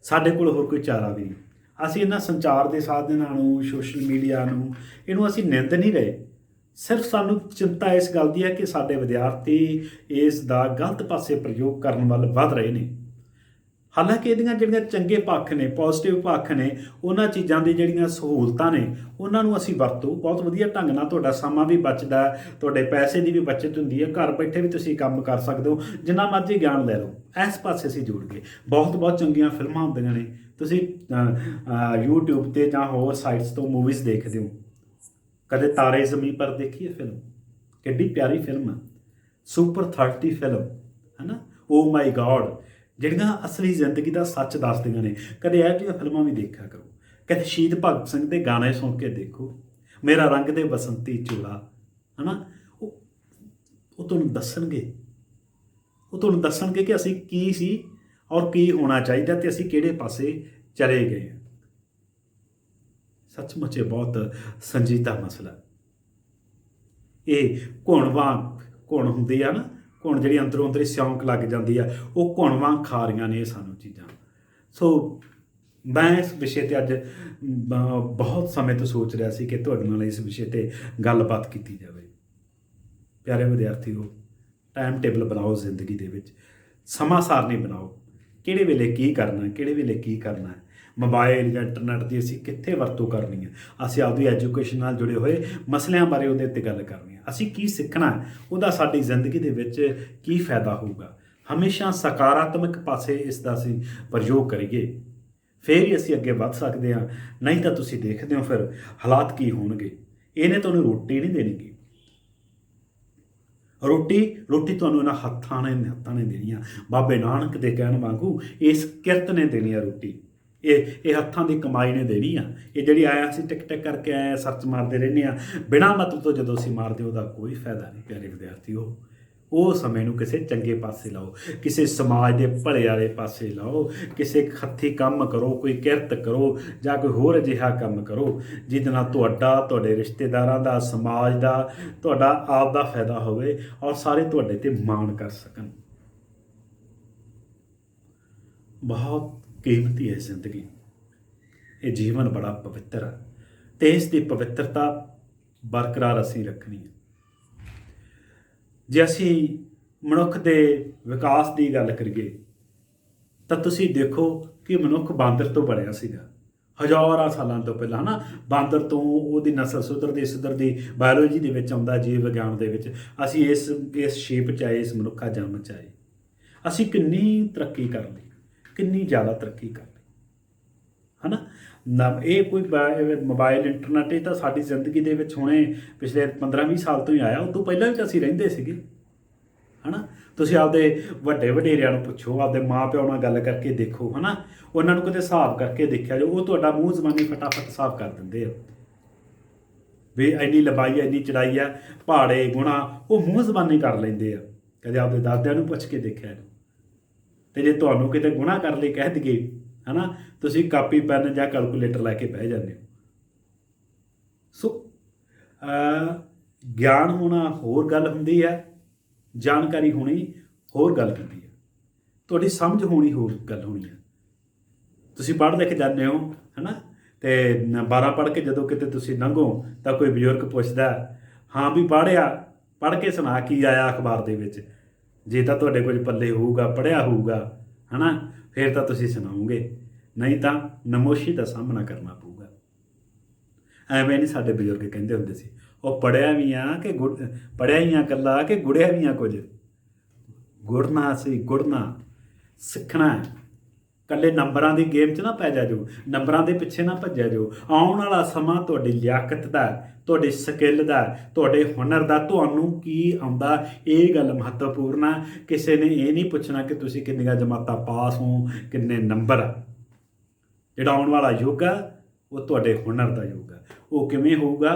ਸਾਡੇ ਕੋਲ ਹੋਰ ਕੋਈ ਚਾਰਾ ਵੀ ਨਹੀਂ। ਅਸੀਂ ਇਹਨਾਂ ਸੰਚਾਰ ਦੇ ਸਾਧਨਾਂ ਨੂੰ, ਸੋਸ਼ਲ ਮੀਡੀਆ ਨੂੰ, ਇਹਨੂੰ ਅਸੀਂ ਨਿੰਦ ਨਹੀਂ ਰਹੇ। ਸਿਰਫ ਸਾਨੂੰ ਚਿੰਤਾ ਇਸ ਗੱਲ ਦੀ ਹੈ ਕਿ ਸਾਡੇ ਵਿਦਿਆਰਥੀ ਇਸ ਦਾ ਗਲਤ ਪਾਸੇ ਪ੍ਰਯੋਗ ਕਰਨ ਵੱਲ ਵੱਧ ਰਹੇ ਨੇ। ਹਾਲਾਂਕਿ ਇਹਦੀਆਂ ਜਿਹੜੀਆਂ ਚੰਗੇ ਪੱਖ ਨੇ, ਪੋਜ਼ਿਟਿਵ ਪੱਖ ਨੇ, ਉਹਨਾਂ ਚੀਜ਼ਾਂ ਦੀ ਜਿਹੜੀਆਂ ਸਹੂਲਤਾਂ ਨੇ ਉਹਨਾਂ ਨੂੰ ਅਸੀਂ ਵਰਤੋ। ਬਹੁਤ ਵਧੀਆ ਢੰਗ ਨਾਲ ਤੁਹਾਡਾ ਸਮਾਂ ਵੀ ਬਚਦਾ, ਤੁਹਾਡੇ ਪੈਸੇ ਦੀ ਵੀ ਬਚਤ ਹੁੰਦੀ ਹੈ, ਘਰ ਬੈਠੇ ਵੀ ਤੁਸੀਂ ਕੰਮ ਕਰ ਸਕਦੇ ਹੋ, ਜਿੰਨਾ ਮਰਜ਼ੀ ਗਿਆਨ ਲੈ ਲਓ। ਇਸ ਪਾਸੇ ਅਸੀਂ ਜੁੜ ਗਏ। ਬਹੁਤ ਬਹੁਤ ਚੰਗੀਆਂ ਫਿਲਮਾਂ ਹੁੰਦੀਆਂ ਨੇ, ਤੁਸੀਂ YouTube 'ਤੇ ਜਾਂ ਹੋਰ ਸਾਈਟਸ ਤੋਂ ਮੂਵੀਜ਼ ਦੇਖਦੇ ਹੋ। ਕਦੇ ਤਾਰੇ ਜ਼ਮੀਨ ਪਰ ਦੇਖੀ ਹੈ ਫਿਲਮ? ਕਿੱਡੀ ਪਿਆਰੀ ਫਿਲਮ ਹੈ, ਸੁਪਰ 30 ਫਿਲਮ ਹੈ ਨਾ। ਓ ਮਾਈ ਗॉड, ਜਿਹੜੀਆਂ ਅਸਲੀ ਜ਼ਿੰਦਗੀ ਦਾ ਸੱਚ ਦੱਸਦੀਆਂ ਨੇ। ਕਦੇ ਇਹੋ ਜਿਹੀਆਂ ਫਿਲਮਾਂ ਵੀ ਦੇਖਿਆ ਕਰੋ। ਕਦੇ ਸ਼ਹੀਦ ਭਗਤ ਸਿੰਘ ਦੇ ਗਾਣੇ ਸੁਣ ਕੇ ਦੇਖੋ, ਮੇਰਾ ਰੰਗ ਦੇ ਬਸੰਤੀ ਚੋਲਾ ਹੈ ਨਾ। ਉਹ ਤੁਹਾਨੂੰ ਦੱਸਣਗੇ, ਉਹ ਤੁਹਾਨੂੰ ਦੱਸਣਗੇ ਕਿ ਅਸੀਂ ਕੀ ਸੀ ਔਰ ਕੀ ਹੋਣਾ ਚਾਹੀਦਾ ਅਤੇ ਅਸੀਂ ਕਿਹੜੇ ਪਾਸੇ ਚਲੇ ਗਏ। ਸੱਚਮੁੱਚ ਇਹ ਬਹੁਤ ਸੰਜੀਦਾ ਮਸਲਾ। ਇਹ ਘੁਣ ਹੁੰਦੀ ਆ ਨਾ, ਘੁਣ ਜਿਹੜੀ ਅੰਦਰੋਂ ਅੰਦਰੀ ਸਿਉਂਕ ਲੱਗ ਜਾਂਦੀ ਆ, ਉਹ ਘੁਣ ਵਾਂਗ ਖਾ ਰਹੀਆਂ ਨੇ ਇਹ ਸਾਨੂੰ ਚੀਜ਼ਾਂ। ਸੋ ਮੈਂ ਇਸ ਵਿਸ਼ੇ 'ਤੇ ਅੱਜ ਬਹੁਤ ਸਮੇਂ ਤੋਂ ਸੋਚ ਰਿਹਾ ਸੀ ਕਿ ਤੁਹਾਡੇ ਨਾਲ ਇਸ ਵਿਸ਼ੇ 'ਤੇ ਗੱਲਬਾਤ ਕੀਤੀ ਜਾਵੇ। ਪਿਆਰੇ ਵਿਦਿਆਰਥੀਓ, ਟਾਈਮ ਟੇਬਲ ਬਣਾਓ ਜ਼ਿੰਦਗੀ ਦੇ ਵਿੱਚ, ਸਮਾਂ ਸਾਰਣੀ ਬਣਾਓ। ਕਿਹੜੇ ਵੇਲੇ ਕੀ ਕਰਨਾ, ਕਿਹੜੇ ਵੇਲੇ ਕੀ ਕਰਨਾ ਹੈ। ਮੋਬਾਇਲ ਜਾਂ ਇੰਟਰਨੈਟ ਦੀ ਅਸੀਂ ਕਿੱਥੇ ਵਰਤੋਂ ਕਰਨੀ ਹੈ। ਅਸੀਂ ਆਪਦੀ ਐਜੂਕੇਸ਼ਨ ਨਾਲ ਜੁੜੇ ਹੋਏ ਮਸਲਿਆਂ ਬਾਰੇ ਉਹਦੇ ਉੱਤੇ ਗੱਲ ਕਰਨੀ ਹੈ। ਅਸੀਂ ਕੀ ਸਿੱਖਣਾ, ਉਹਦਾ ਸਾਡੀ ਜ਼ਿੰਦਗੀ ਦੇ ਵਿੱਚ ਕੀ ਫਾਇਦਾ ਹੋਊਗਾ। ਹਮੇਸ਼ਾ ਸਕਾਰਾਤਮਕ ਪਾਸੇ ਇਸ ਦਾ ਅਸੀਂ ਪ੍ਰਯੋਗ ਕਰੀਏ, ਫਿਰ ਹੀ ਅਸੀਂ ਅੱਗੇ ਵੱਧ ਸਕਦੇ ਹਾਂ। ਨਹੀਂ ਤਾਂ ਤੁਸੀਂ ਦੇਖਦੇ ਹੋ ਫਿਰ ਹਾਲਾਤ ਕੀ ਹੋਣਗੇ। ਇਹਨੇ ਤੁਹਾਨੂੰ ਰੋਟੀ ਨਹੀਂ ਦੇਣੀਗੀ। ਰੋਟੀ ਤੁਹਾਨੂੰ ਇਹਨਾਂ ਹੱਥਾਂ ਨੇ ਦੇਣੀ ਆ। ਬਾਬੇ ਨਾਨਕ ਦੇ ਕਹਿਣ ਵਾਂਗੂ ਇਸ ਕਿਰਤ ਨੇ ਦੇਣੀ ਆ ਰੋਟੀ। ਇਹ ਹੱਥਾਂ ਦੀ ਕਮਾਈ ਨੇ ਦੇਣੀ ਆ। ਇਹ ਜਿਹੜੀ ਆਇਆ ਅਸੀਂ ਟਿਕ ਟਿਕ ਕਰਕੇ ਆਏ ਸਰਚ ਮਾਰਦੇ ਰਹਿੰਦੇ ਹਾਂ ਬਿਨਾਂ ਮਤਲਬ ਤੋਂ। ਜਦੋਂ ਅਸੀਂ ਮਾਰਦੇ ਉਹਦਾ ਕੋਈ ਫਾਇਦਾ ਨਹੀਂ। ਪਿਆਰੇ ਵਿਦਿਆਰਥੀਓ, ਉਹ ਸਮੇਂ ਨੂੰ ਕਿਸੇ ਚੰਗੇ ਪਾਸੇ ਲਾਓ, ਕਿਸੇ ਸਮਾਜ ਦੇ ਭਲੇ ਵਾਲੇ ਪਾਸੇ ਲਾਓ, ਕਿਸੇ ਹੱਥੀਂ ਕੰਮ ਕਰੋ, ਕੋਈ ਕਿਰਤ ਕਰੋ ਜਾਂ ਕੋਈ ਹੋਰ ਅਜਿਹਾ ਕੰਮ ਕਰੋ ਜਿਹਦੇ ਨਾਲ ਤੁਹਾਡਾ, ਤੁਹਾਡੇ ਰਿਸ਼ਤੇਦਾਰਾਂ ਦਾ, ਸਮਾਜ ਦਾ, ਤੁਹਾਡਾ ਆਪ ਦਾ ਫਾਇਦਾ ਹੋਵੇ ਔਰ ਸਾਰੇ ਤੁਹਾਡੇ 'ਤੇ ਮਾਣ ਕਰ ਸਕਣ। ਬਹੁਤ ਕੀਮਤੀ ਹੈ ਜ਼ਿੰਦਗੀ। ਇਹ ਜੀਵਨ ਬੜਾ ਪਵਿੱਤਰ ਹੈ ਅਤੇ ਇਸ ਦੀ ਪਵਿੱਤਰਤਾ ਬਰਕਰਾਰ ਅਸੀਂ ਰੱਖਣੀ ਹੈ। ਜੇ ਅਸੀਂ ਮਨੁੱਖ ਦੇ ਵਿਕਾਸ ਦੀ ਗੱਲ ਕਰੀਏ ਤਾਂ ਤੁਸੀਂ ਦੇਖੋ ਕਿ ਮਨੁੱਖ ਬਾਂਦਰ ਤੋਂ ਬਣਿਆ ਸੀਗਾ ਹਜ਼ਾਰਾਂ ਸਾਲਾਂ ਤੋਂ ਪਹਿਲਾਂ, ਹੈ ਨਾ। ਬਾਂਦਰ ਤੋਂ ਉਹਦੀ ਨਸਲ ਸੁਧਰਦੀ ਬਾਇਓਲੋਜੀ ਦੇ ਵਿੱਚ ਆਉਂਦਾ, ਜੀਵ ਵਿਗਿਆਨ ਦੇ ਵਿੱਚ ਅਸੀਂ ਇਸ ਸ਼ੇਪ 'ਚ ਆਏ, ਇਸ ਮਨੁੱਖਾ ਜਨਮ 'ਚ ਆਏ। ਅਸੀਂ ਕਿੰਨੀ ਤਰੱਕੀ ਕਰ ਲਈ, ਕਿੰਨੀ ਜ਼ਿਆਦਾ ਤਰੱਕੀ ਕਰ ਲਈ, ਹੈ ਨਾ। ਇਹ ਕੋਈ ਮੋਬਾਇਲ ਇੰਟਰਨੈਟ, ਇਹ ਤਾਂ ਸਾਡੀ ਜ਼ਿੰਦਗੀ ਦੇ ਵਿੱਚ ਹੁਣੇ ਪਿਛਲੇ 15-20 ਸਾਲ ਤੋਂ ਹੀ ਆਇਆ। ਉਹ ਤੋਂ ਪਹਿਲਾਂ ਵੀ ਤਾਂ ਅਸੀਂ ਰਹਿੰਦੇ ਸੀਗੇ, ਹੈ ਨਾ। ਤੁਸੀਂ ਆਪਦੇ ਵੱਡੇ ਵਡੇਰਿਆਂ ਨੂੰ ਪੁੱਛੋ, ਆਪਦੇ ਮਾਂ ਪਿਓ ਨਾਲ ਗੱਲ ਕਰਕੇ ਦੇਖੋ, ਹੈ ਨਾ। ਉਹਨਾਂ ਨੂੰ ਕਿਤੇ ਹਿਸਾਬ ਕਰਕੇ ਦੇਖਿਆ ਜੋ, ਉਹ ਤੁਹਾਡਾ ਮੂੰਹ ਜ਼ਬਾਨੀ ਫਟਾਫਟ ਹਿਸਾਬ ਕਰ ਦਿੰਦੇ ਆ ਵੀ ਇੰਨੀ ਲੰਬਾਈ ਹੈ, ਇੰਨੀ ਚੜਾਈ ਹੈ, ਪਹਾੜੇ ਗੁਣਾ, ਉਹ ਮੂੰਹ ਜ਼ਬਾਨੀ ਕਰ ਲੈਂਦੇ ਆ। ਕਦੇ ਆਪਦੇ ਦਾਦਿਆਂ ਨੂੰ ਪੁੱਛ ਕੇ ਦੇਖਿਆ। ਅਤੇ ਜੇ ਤੁਹਾਨੂੰ ਕਿਤੇ ਗੁਣਾ ਕਰ ਲਈ ਕਹਿ ਦਈਏ, ਹੈ ਨਾ, ਤੁਸੀਂ ਕਾਪੀ ਪੈਨ ਜਾਂ ਕੈਲਕੂਲੇਟਰ ਲੈ ਕੇ ਬਹਿ ਜਾਂਦੇ ਹੋ। ਸੋ ਗਿਆਨ ਹੋਣਾ ਹੋਰ ਗੱਲ ਹੁੰਦੀ ਹੈ, ਜਾਣਕਾਰੀ ਹੋਣੀ ਹੋਰ ਗੱਲ ਹੁੰਦੀ ਹੈ, ਤੁਹਾਡੀ ਸਮਝ ਹੋਣੀ ਹੋਰ ਗੱਲ ਹੋਣੀ ਹੈ। ਤੁਸੀਂ ਪੜ੍ਹ ਲਿਖ ਜਾਂਦੇ ਹੋ, ਹੈ ਨਾ, ਅਤੇ 12 ਪੜ੍ਹ ਕੇ ਜਦੋਂ ਕਿਤੇ ਤੁਸੀਂ ਲੰਘੋ ਤਾਂ ਕੋਈ ਬਜ਼ੁਰਗ ਪੁੱਛਦਾ, ਹਾਂ ਵੀ ਪੜ੍ਹ ਕੇ ਸੁਣਾ ਕੀ ਆਇਆ ਅਖਬਾਰ ਦੇ ਵਿੱਚ। ਜੇ ਤਾਂ ਤੁਹਾਡੇ ਕੁਝ ਪੱਲੇ ਹੋਊਗਾ, ਪੜ੍ਹਿਆ ਹੋਊਗਾ, ਹੈ ਨਾ, ਫਿਰ ਤਾਂ ਤੁਸੀਂ ਸੁਣਾਓਗੇ, ਨਹੀਂ ਤਾਂ ਨਮੋਸ਼ੀ ਦਾ ਸਾਹਮਣਾ ਕਰਨਾ ਪਊਗਾ। ਐਵੇਂ ਨਹੀਂ ਸਾਡੇ ਬਜ਼ੁਰਗ ਕਹਿੰਦੇ ਹੁੰਦੇ ਸੀ, ਉਹ ਪੜ੍ਹਿਆ ਵੀ ਆ ਕਿ ਪੜ੍ਹਿਆ ਹੀ ਆ ਇਕੱਲਾ ਕਿ ਗੁੜਿਆ ਵੀ ਆ ਕੁਝ। ਗੁੜਨਾ ਸੀ, ਗੁੜਨਾ ਸਿੱਖਣਾ ਹੈ। ਇਕੱਲੇ ਨੰਬਰਾਂ ਦੀ ਗੇਮ 'ਚ ਨਾ ਪੈ ਜਾ ਜੋ, ਨੰਬਰਾਂ ਦੇ ਪਿੱਛੇ ਨਾ ਭੱਜਿਆ ਜੋ। ਆਉਣ ਵਾਲਾ ਸਮਾਂ ਤੁਹਾਡੀ ਲਿਆਕਤ ਦਾ, ਤੁਹਾਡੇ ਸਕਿੱਲ ਦਾ, ਤੁਹਾਡੇ ਹੁਨਰ ਦਾ, ਤੁਹਾਨੂੰ ਕੀ ਆਉਂਦਾ, ਇਹ ਗੱਲ ਮਹੱਤਵਪੂਰਨ ਆ। ਕਿਸੇ ਨੇ ਇਹ ਨਹੀਂ ਪੁੱਛਣਾ ਕਿ ਤੁਸੀਂ ਕਿੰਨੀਆਂ ਜਮਾਤਾਂ ਪਾਸ ਹੋ, ਕਿੰਨੇ ਨੰਬਰ ਆ। ਜਿਹੜਾ ਆਉਣ ਵਾਲਾ ਯੁੱਗ ਆ ਉਹ ਤੁਹਾਡੇ ਹੁਨਰ ਦਾ ਯੁੱਗ ਆ। ਉਹ ਕਿਵੇਂ ਹੋਊਗਾ?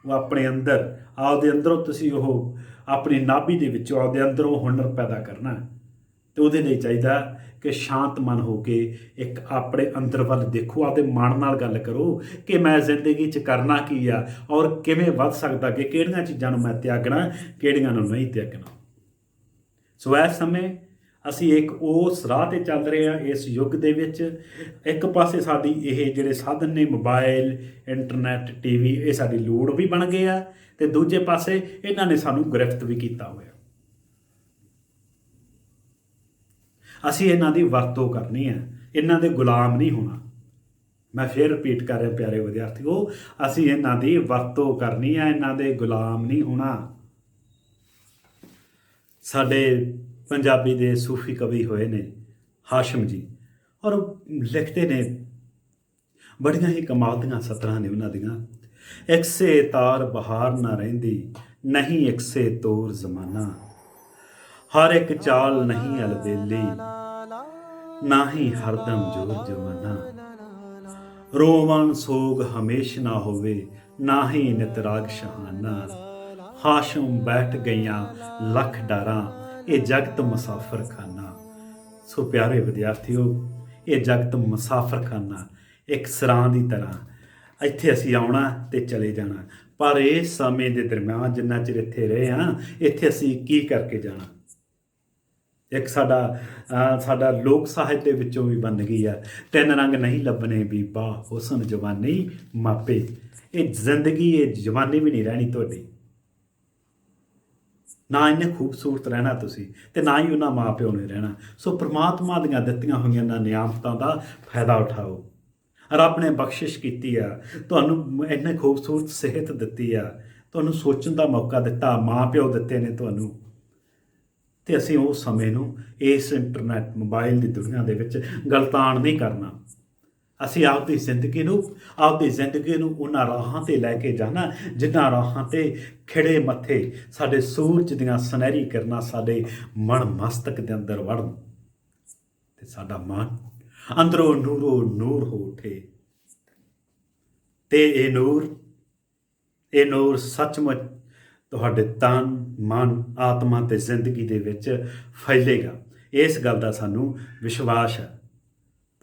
ਉਹ ਆਪਣੇ ਅੰਦਰ, ਆਪਦੇ ਅੰਦਰੋਂ ਤੁਸੀਂ ਉਹ ਆਪਣੀ ਨਾਭੀ ਦੇ ਵਿੱਚੋਂ ਆਪਦੇ ਅੰਦਰੋਂ ਹੁਨਰ ਪੈਦਾ ਕਰਨਾ। ਅਤੇ ਉਹਦੇ ਲਈ ਚਾਹੀਦਾ ਕਿ ਸ਼ਾਂਤ ਮਨ ਹੋ ਕੇ ਇੱਕ ਆਪਣੇ ਅੰਦਰ ਵੱਲ ਦੇਖੋ, ਆਪਦੇ ਮਨ ਨਾਲ ਗੱਲ ਕਰੋ ਕਿ ਮੈਂ ਜ਼ਿੰਦਗੀ 'ਚ ਕਰਨਾ ਕੀ ਆ ਔਰ ਕਿਵੇਂ ਵੱਧ ਸਕਦਾ, ਕਿ ਕਿਹੜੀਆਂ ਚੀਜ਼ਾਂ ਨੂੰ ਮੈਂ ਤਿਆਗਣਾ, ਕਿਹੜੀਆਂ ਨੂੰ ਨਹੀਂ ਤਿਆਗਣਾ। ਸੋ ਇਸ ਸਮੇਂ ਅਸੀਂ ਇੱਕ ਉਸ ਰਾਹ 'ਤੇ ਚੱਲ ਰਹੇ ਹਾਂ। ਇਸ ਯੁੱਗ ਦੇ ਵਿੱਚ ਇੱਕ ਪਾਸੇ ਸਾਡੀ ਇਹ ਜਿਹੜੇ ਸਾਧਨ ਨੇ ਮੋਬਾਇਲ, ਇੰਟਰਨੈਟ, TV, ਇਹ ਸਾਡੀ ਲੋੜ ਵੀ ਬਣ ਗਏ ਆ, ਅਤੇ ਦੂਜੇ ਪਾਸੇ ਇਹਨਾਂ ਨੇ ਸਾਨੂੰ ਗ੍ਰਿਫਤ ਵੀ ਕੀਤਾ ਹੋਇਆ। ਅਸੀਂ ਇਹਨਾਂ ਦੀ ਵਰਤੋਂ ਕਰਨੀ ਹੈ, ਇਹਨਾਂ ਦੇ ਗੁਲਾਮ ਨਹੀਂ ਹੋਣਾ। ਮੈਂ ਫਿਰ ਰਿਪੀਟ ਕਰ ਰਿਹਾ ਪਿਆਰੇ ਵਿਦਿਆਰਥੀਓ, ਅਸੀਂ ਇਹਨਾਂ ਦੀ ਵਰਤੋਂ ਕਰਨੀ ਹੈ, ਇਹਨਾਂ ਦੇ ਗੁਲਾਮ ਨਹੀਂ ਹੋਣਾ। ਸਾਡੇ ਪੰਜਾਬੀ ਦੇ ਸੂਫੀ ਕਵੀ ਹੋਏ ਨੇ ਹਾਸ਼ਮ ਜੀ, ਔਰ ਲਿਖਦੇ ਨੇ, ਬੜੀਆਂ ਹੀ ਕਮਾਲ ਦੀਆਂ ਸਤਰਾਂ ਨੇ ਉਹਨਾਂ ਦੀਆਂ। ਇਕਸੇ ਤਾਰ ਬਹਾਰ ਨਾ ਰਹਿੰਦੀ, ਨਹੀਂ ਇਕਸੇ ਤੋਰ ਜ਼ਮਾਨਾ, ਹਰ ਇੱਕ ਚਾਲ ਨਹੀਂ ਅਲਬੇਲੀ, ਨਾ ਹੀ ਹਰਦਮ ਜੋਰ ਜਮਾਨਾ, ਰੋਵਣ ਸੋਗ ਹਮੇਸ਼ ਨਾ ਹੋਵੇ, ਨਾ ਹੀ ਨਿਤਰਾਗ ਸ਼ਹਾਨਾ, ਹਾਸ਼ਮ ਬੈਠ ਗਈਆਂ ਲੱਖ ਡਾਰਾਂ, ਇਹ ਜਗਤ ਮੁਸਾਫਰ ਖਾਨਾ। ਸੋ ਪਿਆਰੇ ਵਿਦਿਆਰਥੀਓ, ਇਹ ਜਗਤ ਮੁਸਾਫਰ ਖਾਨਾ ਇੱਕ ਸਰਾਂ ਦੀ ਤਰ੍ਹਾਂ, ਇੱਥੇ ਅਸੀਂ ਆਉਣਾ ਤੇ ਚਲੇ ਜਾਣਾ, ਪਰ ਇਸ ਸਮੇਂ ਦੇ ਦਰਮਿਆਨ ਜਿੰਨਾ ਚਿਰ ਇੱਥੇ ਰਹੇ ਹਾਂ, ਇੱਥੇ ਅਸੀਂ ਕੀ ਕਰਕੇ ਜਾਣਾ। ਇੱਕ ਸਾਡਾ ਲੋਕ ਸਾਹਿਤ ਦੇ ਵਿੱਚੋਂ ਵੀ ਬਣ ਗਈ ਆ, ਤਿੰਨ ਰੰਗ ਨਹੀਂ ਲੱਭਣੇ ਬੀਬਾ, ਹੁਸਨ ਜਵਾਨੀ ਮਾਪੇ। ਇਹ ਜ਼ਿੰਦਗੀ, ਇਹ ਜਵਾਨੀ ਵੀ ਨਹੀਂ ਰਹਿਣੀ ਤੁਹਾਡੀ, ਨਾ ਇੰਨੇ ਖੂਬਸੂਰਤ ਰਹਿਣਾ ਤੁਸੀਂ, ਤੇ ਨਾ ਹੀ ਉਹਨਾਂ ਮਾਂ ਪਿਓ ਨੇ ਰਹਿਣਾ। ਸੋ ਪ੍ਰਮਾਤਮਾ ਦੀਆਂ ਦਿੱਤੀਆਂ ਹੋਈਆਂ ਇਹਨਾਂ ਨਿਆਮਤਾਂ ਦਾ ਫਾਇਦਾ ਉਠਾਓ। ਰੱਬ ਨੇ ਬਖਸ਼ਿਸ਼ ਕੀਤੀ ਆ, ਤੁਹਾਨੂੰ ਇੰਨੇ ਖੂਬਸੂਰਤ ਸਿਹਤ ਦਿੱਤੀ ਆ, ਤੁਹਾਨੂੰ ਸੋਚਣ ਦਾ ਮੌਕਾ ਦਿੱਤਾ, ਮਾਂ ਪਿਓ ਦਿੱਤੇ ਨੇ ਤੁਹਾਨੂੰ, ਤੇ ਅਸੀਂ ਉਸ ਸਮੇਂ ਨੂੰ ਇਸ ਇੰਟਰਨੈਟ ਮੋਬਾਈਲ ਦੀ ਦੁਨੀਆ ਦੇ ਵਿੱਚ ਗਲਤਾਨ ਨਹੀਂ ਕਰਨਾ। ਅਸੀਂ ਆਪਦੀ ਜ਼ਿੰਦਗੀ ਨੂੰ ਉਹਨਾਂ ਰਾਹਾਂ 'ਤੇ ਲੈ ਕੇ ਜਾਣਾ, ਜਿਨ੍ਹਾਂ ਰਾਹਾਂ 'ਤੇ ਖਿੜੇ ਮੱਥੇ ਸਾਡੇ ਸੂਰਜ ਦੀਆਂ ਸੁਨਹਿਰੀ ਕਿਰਨਾਂ ਸਾਡੇ ਮਨ ਮਸਤਕ ਦੇ ਅੰਦਰ ਵੜਨ, ਤੇ ਸਾਡਾ ਮਨ ਅੰਦਰੋਂ ਨੂਰੋ ਨੂਰ ਹੋ ਉੱਠੇ, ਤੇ ਇਹ ਨੂਰ ਸੱਚਮੁੱਚ ਤੁਹਾਡੇ ਤਨ, ਮਨ, ਆਤਮਾ ਤੇ ਜ਼ਿੰਦਗੀ ਦੇ ਵਿੱਚ ਫੈਲੇਗਾ। ਇਸ ਗੱਲ ਦਾ ਸਾਨੂੰ ਵਿਸ਼ਵਾਸ ਹੈ,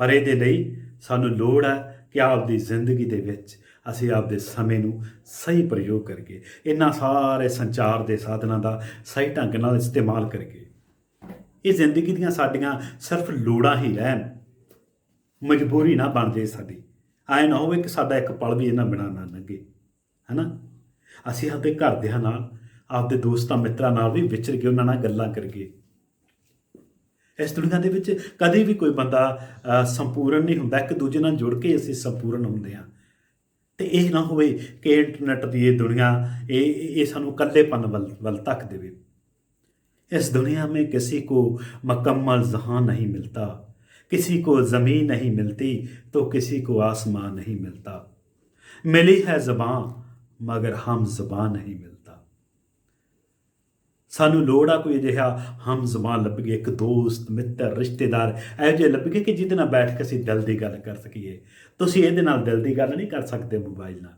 ਪਰ ਇਹਦੇ ਲਈ ਸਾਨੂੰ ਲੋੜ ਹੈ ਕਿ ਆਪਦੀ ਜ਼ਿੰਦਗੀ ਦੇ ਵਿੱਚ ਅਸੀਂ ਆਪਦੇ ਸਮੇਂ ਨੂੰ ਸਹੀ ਪ੍ਰਯੋਗ ਕਰੀਏ, ਇਹਨਾਂ ਸਾਰੇ ਸੰਚਾਰ ਦੇ ਸਾਧਨਾਂ ਦਾ ਸਹੀ ਢੰਗ ਨਾਲ ਇਸਤੇਮਾਲ ਕਰੀਏ। ਇਹ ਜ਼ਿੰਦਗੀ ਦੀਆਂ ਸਾਡੀਆਂ ਸਿਰਫ ਲੋੜਾਂ ਹੀ ਰਹਿਣ, ਮਜਬੂਰੀ ਨਾ ਬਣ ਜੇ ਸਾਡੀ। ਐਂ ਨਾ ਹੋਵੇ ਕਿ ਸਾਡਾ ਇੱਕ ਪਲ ਵੀ ਇਹਨਾਂ ਬਿਨਾਂ ਨਾ ਲੰਘੇ, ਹੈ ਨਾ। ਅਸੀਂ ਆਪਦੇ ਘਰਦਿਆਂ ਨਾਲ, ਆਪਦੇ ਦੋਸਤਾਂ ਮਿੱਤਰਾਂ ਨਾਲ ਵੀ ਵਿਚਰ ਕੇ ਉਹਨਾਂ ਨਾਲ ਗੱਲਾਂ ਕਰੀਏ। ਇਸ ਦੁਨੀਆ ਦੇ ਵਿੱਚ ਕਦੇ ਵੀ ਕੋਈ ਬੰਦਾ ਸੰਪੂਰਨ ਨਹੀਂ ਹੁੰਦਾ, ਇੱਕ ਦੂਜੇ ਨਾਲ ਜੁੜ ਕੇ ਅਸੀਂ ਸੰਪੂਰਨ ਹੁੰਦੇ ਹਾਂ। ਤੇ ਇਹ ਨਾ ਹੋਵੇ ਕਿ ਇੰਟਰਨੈਟ ਦੀ ਇਹ ਦੁਨੀਆ ਇਹ ਸਾਨੂੰ ਇਕੱਲੇਪਨ ਵੱਲ ਧੱਕ ਦੇਵੇ। इस दुनिया में किसी को मुकम्मल जहाँ नहीं मिलता, किसी को ज़मीन नहीं मिलती तो किसी को आसमां नहीं मिलता, मिली है ज़बां मगर हम ज़बां नहीं मिलता। सानू लोड़ आ कोई अजिहा हम ज़बां लभगे, एक दोस्त मित्र रिश्तेदार ਇਹੋ ਜਿਹੇ ਲੱਭਗੇ ਕਿ ਜਿਹਦੇ ਨਾਲ ਬੈਠ ਕੇ ਅਸੀਂ ਦਿਲ ਦੀ ਗੱਲ ਕਰ ਸਕੀਏ। ਤੁਸੀਂ ਇਹਦੇ ਨਾਲ ਦਿਲ ਦੀ ਗੱਲ ਨਹੀਂ ਕਰ ਸਕਦੇ ਮੋਬਾਈਲ ਨਾਲ,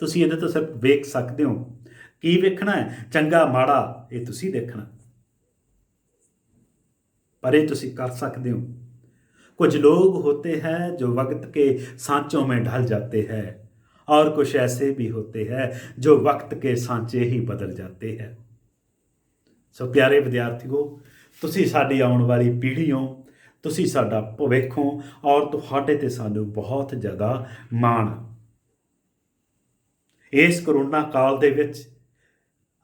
ਤੁਸੀਂ ਇਹਦੇ ਤੋਂ ਸਿਰਫ ਵੇਖ ਸਕਦੇ ਹੋ। ਕੀ ਵੇਖਣਾ ਹੈ, ਚੰਗਾ ਮਾੜਾ ਇਹ ਤੁਸੀਂ ਦੇਖਣਾ, पर ये तुसी कर सकते हो। कुछ लोग होते हैं जो वक्त के सांचों में ढल जाते हैं, और कुछ ऐसे भी होते हैं जो वक्त के सांचे ही बदल जाते हैं। सो प्यारे विद्यार्थियों, तुसी साडी आउण वाली पीढ़ी हो, तुसी साडा भविख हो, और तुहाडे ते सानू बहुत ज़्यादा माण। इस करोना काल दे विच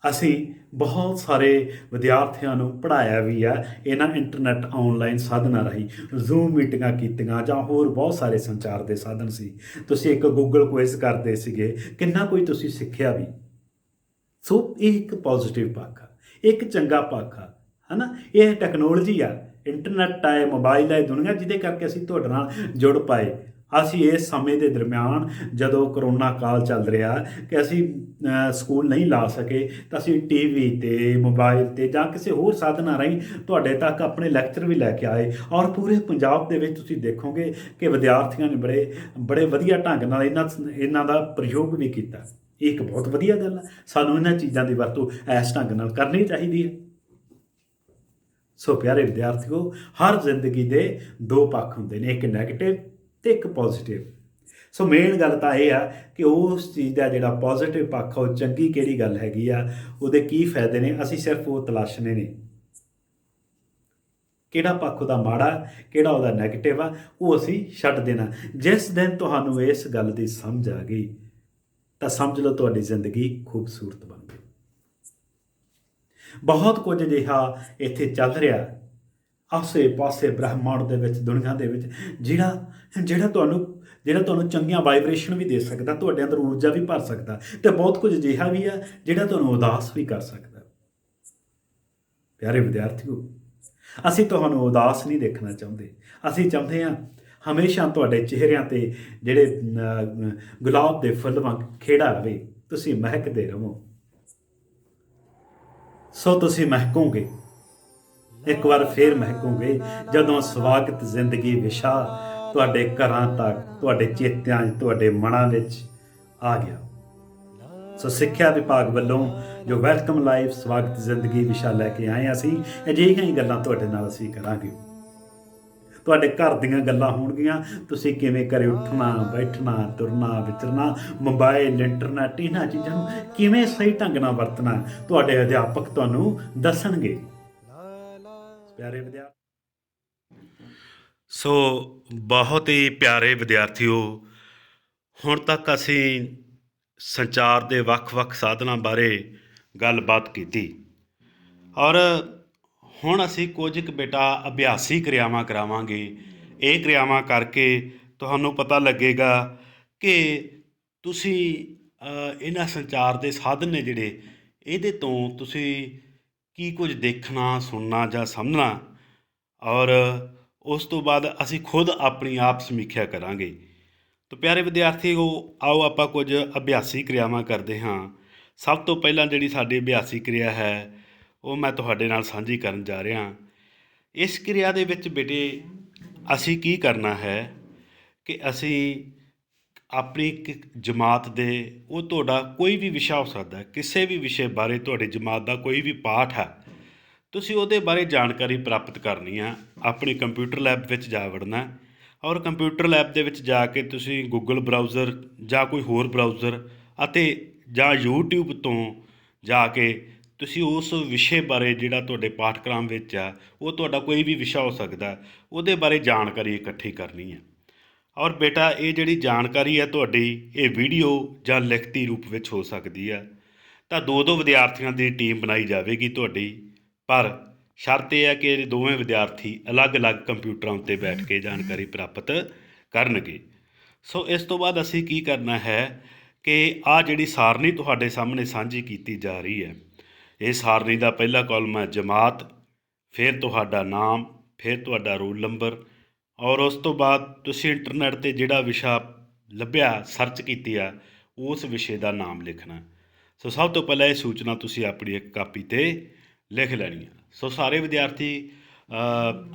ਅਸੀਂ ਬਹੁਤ ਸਾਰੇ ਵਿਦਿਆਰਥੀਆਂ ਨੂੰ ਪੜ੍ਹਾਇਆ ਵੀ ਆ ਇਹਨਾਂ ਇੰਟਰਨੈਟ ਆਨਲਾਈਨ ਸਾਧਨਾਂ ਰਾਹੀਂ, ਜ਼ੂਮ ਮੀਟਿੰਗਾਂ ਕੀਤੀਆਂ ਜਾਂ ਹੋਰ ਬਹੁਤ ਸਾਰੇ ਸੰਚਾਰ ਦੇ ਸਾਧਨ ਸੀ। ਤੁਸੀਂ ਇੱਕ ਗੂਗਲ ਕੁਇਜ਼ ਕਰਦੇ ਸੀਗੇ, ਕਿੰਨਾ ਕੋਈ ਤੁਸੀਂ ਸਿੱਖਿਆ ਵੀ। ਸੋ ਇਹ ਇੱਕ ਪੋਜ਼ਿਟਿਵ ਪੱਖ ਆ, ਇੱਕ ਚੰਗਾ ਪੱਖ ਆ, ਹੈ ਨਾ। ਇਹ ਟੈਕਨੋਲੋਜੀ ਆ, ਇੰਟਰਨੈਟ ਆ, ਮੋਬਾਈਲ ਆ, ਦੁਨੀਆ ਜਿਹਦੇ ਕਰਕੇ ਅਸੀਂ ਤੁਹਾਡੇ ਨਾਲ ਜੁੜ ਪਾਏ। ਅਸੀਂ ਇਸ ਸਮੇਂ ਦੇ ਦਰਮਿਆਨ ਜਦੋਂ ਕਰੋਨਾ ਕਾਲ ਚੱਲ ਰਿਹਾ ਕਿ ਅਸੀਂ ਸਕੂਲ ਨਹੀਂ ਲਾ ਸਕੇ, ਤਾਂ ਅਸੀਂ TV 'ਤੇ, ਮੋਬਾਈਲ 'ਤੇ ਜਾਂ ਕਿਸੇ ਹੋਰ ਸਾਧਨਾਂ ਰਾਹੀਂ ਤੁਹਾਡੇ ਤੱਕ ਆਪਣੇ ਲੈਕਚਰ ਵੀ ਲੈ ਕੇ ਆਏ। ਔਰ ਪੂਰੇ ਪੰਜਾਬ ਦੇ ਵਿੱਚ ਤੁਸੀਂ ਦੇਖੋਗੇ ਕਿ ਵਿਦਿਆਰਥੀਆਂ ਨੇ ਬੜੇ ਵਧੀਆ ਢੰਗ ਨਾਲ ਇਹਨਾਂ ਦਾ ਪ੍ਰਯੋਗ ਵੀ ਕੀਤਾ। ਇਹ ਇੱਕ ਬਹੁਤ ਵਧੀਆ ਗੱਲ ਹੈ। ਸਾਨੂੰ ਇਹਨਾਂ ਚੀਜ਼ਾਂ ਦੀ ਵਰਤੋਂ ਇਸ ਢੰਗ ਨਾਲ ਕਰਨੀ ਚਾਹੀਦੀ ਹੈ। ਸੋ ਪਿਆਰੇ ਵਿਦਿਆਰਥੀਓ, ਹਰ ਜ਼ਿੰਦਗੀ ਦੇ ਦੋ ਪੱਖ ਹੁੰਦੇ ਨੇ, ਇੱਕ ਨੈਗੇਟਿਵ ਤੇ ਇੱਕ ਪੋਜ਼ਿਟਿਵ। ਸੋ ਮੇਨ ਗੱਲ ਤਾਂ ਇਹ ਆ ਕਿ ਉਸ ਚੀਜ਼ ਦਾ ਜਿਹੜਾ ਪੋਜ਼ਿਟਿਵ ਪੱਖ ਆ, ਉਹ ਚੰਗੀ ਕਿਹੜੀ ਗੱਲ ਹੈਗੀ ਆ, ਉਹਦੇ ਕੀ ਫਾਇਦੇ ਨੇ, ਅਸੀਂ ਸਿਰਫ ਉਹ ਤਲਾਸ਼ਣੇ ਨੇ। ਕਿਹੜਾ ਪੱਖ ਉਹਦਾ ਮਾੜਾ, ਕਿਹੜਾ ਉਹਦਾ ਨੈਗੇਟਿਵ ਆ, ਉਹ ਅਸੀਂ ਛੱਡ ਦੇਣਾ। ਜਿਸ ਦਿਨ ਤੁਹਾਨੂੰ ਇਸ ਗੱਲ ਦੀ ਸਮਝ ਆ ਗਈ ਤਾਂ ਸਮਝ ਲਓ ਤੁਹਾਡੀ ਜ਼ਿੰਦਗੀ ਖੂਬਸੂਰਤ ਬਣ ਗਈ। ਬਹੁਤ ਕੁਝ ਅਜਿਹਾ ਇੱਥੇ ਚੱਲ ਰਿਹਾ, ਆਸੇ ਪਾਸੇ ਬ੍ਰਹਿਮੰਡ ਦੇ ਵਿੱਚ, ਦੁਨੀਆ ਦੇ ਵਿੱਚ, ਜਿਹੜਾ ਤੁਹਾਨੂੰ ਚੰਗੀਆਂ ਵਾਈਬ੍ਰੇਸ਼ਨ ਵੀ ਦੇ ਸਕਦਾ, ਤੁਹਾਡੇ ਅੰਦਰ ਊਰਜਾ ਵੀ ਭਰ ਸਕਦਾ, ਅਤੇ ਬਹੁਤ ਕੁਝ ਅਜਿਹਾ ਵੀ ਹੈ ਜਿਹੜਾ ਤੁਹਾਨੂੰ ਉਦਾਸ ਵੀ ਕਰ ਸਕਦਾ। ਪਿਆਰੇ ਵਿਦਿਆਰਥੀਓ, ਅਸੀਂ ਤੁਹਾਨੂੰ ਉਦਾਸ ਨਹੀਂ ਦੇਖਣਾ ਚਾਹੁੰਦੇ। ਅਸੀਂ ਚਾਹੁੰਦੇ ਹਾਂ ਹਮੇਸ਼ਾ ਤੁਹਾਡੇ ਚਿਹਰਿਆਂ 'ਤੇ ਜਿਹੜੇ ਗੁਲਾਬ ਦੇ ਫੁੱਲ ਵਾਂਗ ਖੇੜਾ ਰਵੇ, ਤੁਸੀਂ ਮਹਿਕਦੇ ਰਹੋ। ਸੋ ਤੁਸੀਂ ਮਹਿਕੋਗੇ, ਇੱਕ ਵਾਰ ਫੇਰ ਮਹਿਕੋਗੇ, ਜਦੋਂ ਸਵਾਗਤ ਜ਼ਿੰਦਗੀ ਵਿਸ਼ਾ ਤੁਹਾਡੇ ਘਰਾਂ ਤੱਕ, ਤੁਹਾਡੇ ਚੇਤਿਆਂ 'ਚ, ਤੁਹਾਡੇ ਮਨਾਂ ਵਿੱਚ ਆ ਗਿਆ। ਸੋ ਸਿੱਖਿਆ ਵਿਭਾਗ ਵੱਲੋਂ ਜੋ ਵੈਲਕਮ ਲਾਈਫ ਸਵਾਗਤ ਜ਼ਿੰਦਗੀ ਵਿਸ਼ਾ ਲੈ ਕੇ ਆਏ, ਅਸੀਂ ਅਜਿਹੀਆਂ ਹੀ ਗੱਲਾਂ ਤੁਹਾਡੇ ਨਾਲ ਅਸੀਂ ਕਰਾਂਗੇ। ਤੁਹਾਡੇ ਘਰ ਦੀਆਂ ਗੱਲਾਂ ਹੋਣਗੀਆਂ, ਤੁਸੀਂ ਕਿਵੇਂ ਘਰੇ ਉੱਠਣਾ, ਬੈਠਣਾ, ਤੁਰਨਾ, ਵਿਚਰਨਾ, ਮੋਬਾਈਲ, ਇੰਟਰਨੈਟ, ਇਹਨਾਂ ਚੀਜ਼ਾਂ ਨੂੰ ਕਿਵੇਂ ਸਹੀ ਢੰਗ ਨਾਲ ਵਰਤਣਾ, ਤੁਹਾਡੇ ਅਧਿਆਪਕ ਤੁਹਾਨੂੰ ਦੱਸਣਗੇ। ਪਿਆਰੇ ਵਿਦਿਆਰਥੀ, ਸੋ ਬਹੁਤ ਹੀ ਪਿਆਰੇ ਵਿਦਿਆਰਥੀਓ, ਹੁਣ ਤੱਕ ਅਸੀਂ ਸੰਚਾਰ ਦੇ ਵੱਖ-ਵੱਖ ਸਾਧਨਾਂ ਬਾਰੇ ਗੱਲਬਾਤ ਕੀਤੀ, ਔਰ ਹੁਣ ਅਸੀਂ ਕੁਝ ਕੁ ਬੇਟਾ ਅਭਿਆਸੀ ਕਿਰਿਆਵਾਂ ਕਰਾਵਾਂਗੇ। ਇਹ ਕਿਰਿਆਵਾਂ ਕਰਕੇ ਤੁਹਾਨੂੰ ਪਤਾ ਲੱਗੇਗਾ ਕਿ ਤੁਸੀਂ ਇਹਨਾਂ ਸੰਚਾਰ ਦੇ ਸਾਧਨ ਨੇ ਜਿਹੜੇ, ਇਹਦੇ ਤੋਂ ਤੁਸੀਂ ਕੀ ਕੁਝ ਦੇਖਣਾ, ਸੁਣਨਾ ਜਾਂ ਸਮਝਣਾ, ਔਰ ਉਸ ਤੋਂ ਬਾਅਦ ਅਸੀਂ ਖੁਦ ਆਪਣੀ ਆਪ ਸਮੀਖਿਆ ਕਰਾਂਗੇ। ਤਾਂ ਪਿਆਰੇ ਵਿਦਿਆਰਥੀਓ, ਆਓ ਆਪਾਂ ਕੁਝ ਅਭਿਆਸੀ ਕਿਰਿਆਵਾਂ ਕਰਦੇ ਹਾਂ। ਸਭ ਤੋਂ ਪਹਿਲਾਂ ਜਿਹੜੀ ਸਾਡੀ ਅਭਿਆਸੀ ਕਿਰਿਆ ਹੈ, ਉਹ ਮੈਂ ਤੁਹਾਡੇ ਨਾਲ ਸਾਂਝੀ ਕਰਨ ਜਾ ਰਿਹਾ। ਇਸ ਕਿਰਿਆ ਦੇ ਵਿੱਚ ਬੇਟੇ ਅਸੀਂ ਕੀ ਕਰਨਾ ਹੈ ਕਿ ਅਸੀਂ ਆਪਣੀ ਇੱਕ ਜਮਾਤ ਦੇ, ਉਹ ਤੁਹਾਡਾ ਕੋਈ ਵੀ ਵਿਸ਼ਾ ਹੋ ਸਕਦਾ, ਕਿਸੇ ਵੀ ਵਿਸ਼ੇ ਬਾਰੇ ਤੁਹਾਡੀ ਜਮਾਤ ਦਾ ਕੋਈ ਵੀ ਪਾਠ ਹੈ, ਤੁਸੀਂ ਉਹਦੇ ਬਾਰੇ ਜਾਣਕਾਰੀ ਪ੍ਰਾਪਤ ਕਰਨੀ ਆ। ਆਪਣੀ ਕੰਪਿਊਟਰ ਲੈਬ ਵਿੱਚ ਜਾ ਵੜਨਾ, ਔਰ ਕੰਪਿਊਟਰ ਲੈਬ ਦੇ ਵਿੱਚ ਜਾ ਕੇ ਤੁਸੀਂ ਗੂਗਲ ਬਰਾਊਜ਼ਰ ਜਾਂ ਕੋਈ ਹੋਰ ਬਰਾਊਜ਼ਰ ਅਤੇ ਜਾਂ YouTube ਤੋਂ ਜਾ ਕੇ ਤੁਸੀਂ ਉਸ ਵਿਸ਼ੇ ਬਾਰੇ, ਜਿਹੜਾ ਤੁਹਾਡੇ ਪਾਠਕ੍ਰਮ ਵਿੱਚ ਆ, ਉਹ ਤੁਹਾਡਾ ਕੋਈ ਵੀ ਵਿਸ਼ਾ ਹੋ ਸਕਦਾ, ਉਹਦੇ ਬਾਰੇ ਜਾਣਕਾਰੀ ਇਕੱਠੀ ਕਰਨੀ ਹੈ। ਔਰ ਬੇਟਾ ਇਹ ਜਿਹੜੀ ਜਾਣਕਾਰੀ ਹੈ ਤੁਹਾਡੀ, ਇਹ ਵੀਡੀਓ ਜਾਂ ਲਿਖਤੀ ਰੂਪ ਵਿੱਚ ਹੋ ਸਕਦੀ ਹੈ। ਤਾਂ 2-2 ਵਿਦਿਆਰਥੀਆਂ ਦੀ ਟੀਮ ਬਣਾਈ ਜਾਵੇਗੀ ਤੁਹਾਡੀ, ਪਰ ਸ਼ਰਤ ਇਹ ਹੈ ਕਿ ਇਹ ਦੋਵੇਂ ਵਿਦਿਆਰਥੀ ਅਲੱਗ-ਅਲੱਗ ਕੰਪਿਊਟਰਾਂ ਉੱਤੇ ਬੈਠ ਕੇ ਜਾਣਕਾਰੀ ਪ੍ਰਾਪਤ ਕਰਨਗੇ। ਸੋ ਇਸ ਤੋਂ ਬਾਅਦ ਅਸੀਂ ਕੀ ਕਰਨਾ ਹੈ ਕਿ ਆਹ ਜਿਹੜੀ ਸਾਰਣੀ ਤੁਹਾਡੇ ਸਾਹਮਣੇ ਸਾਂਝੀ ਕੀਤੀ ਜਾ ਰਹੀ ਹੈ, ਇਹ ਸਾਰਣੀ ਦਾ ਪਹਿਲਾ ਕਾਲਮ ਹੈ ਜਮਾਤ, ਫਿਰ ਤੁਹਾਡਾ ਨਾਮ, ਫਿਰ ਤੁਹਾਡਾ ਰੋਲ ਨੰਬਰ, ਔਰ ਉਸ ਤੋਂ ਬਾਅਦ ਤੁਸੀਂ ਇੰਟਰਨੈਟ 'ਤੇ ਜਿਹੜਾ ਵਿਸ਼ਾ ਲੱਭਿਆ, ਸਰਚ ਕੀਤੀ ਆ, ਉਸ ਵਿਸ਼ੇ ਦਾ ਨਾਮ ਲਿਖਣਾ। ਸੋ ਸਭ ਤੋਂ ਪਹਿਲਾਂ ਇਹ ਸੂਚਨਾ ਤੁਸੀਂ ਆਪਣੀ ਇੱਕ ਕਾਪੀ 'ਤੇ ਲਿਖ ਲੈਣੀ ਆ। ਸੋ ਸਾਰੇ ਵਿਦਿਆਰਥੀ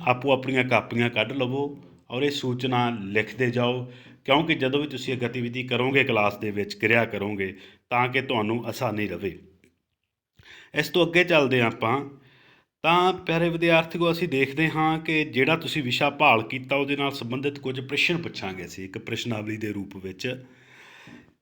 ਆਪੋ ਆਪਣੀਆਂ ਕਾਪੀਆਂ ਕੱਢ ਲਵੋ ਔਰ ਇਹ ਸੂਚਨਾ ਲਿਖਦੇ ਜਾਓ, ਕਿਉਂਕਿ ਜਦੋਂ ਵੀ ਤੁਸੀਂ ਇਹ ਗਤੀਵਿਧੀ ਕਰੋਗੇ ਕਲਾਸ ਦੇ ਵਿੱਚ, ਕਿਰਿਆ ਕਰੋਗੇ, ਤਾਂ ਕਿ ਤੁਹਾਨੂੰ ਆਸਾਨੀ ਰਹੇ। ਇਸ ਤੋਂ ਅੱਗੇ ਚੱਲਦੇ ਹਾਂ ਆਪਾਂ। ਤਾਂ ਪਿਆਰੇ ਵਿਦਿਆਰਥੀਓ, ਅਸੀਂ ਦੇਖਦੇ ਹਾਂ ਕਿ ਜਿਹੜਾ ਤੁਸੀਂ ਵਿਸ਼ਾ ਭਾਲ ਕੀਤਾ, ਉਹਦੇ ਨਾਲ ਸੰਬੰਧਿਤ ਕੁਝ ਪ੍ਰਸ਼ਨ ਪੁੱਛਾਂਗੇ ਅਸੀਂ ਇੱਕ ਪ੍ਰਸ਼ਨਾਵਲੀ ਦੇ ਰੂਪ ਵਿੱਚ।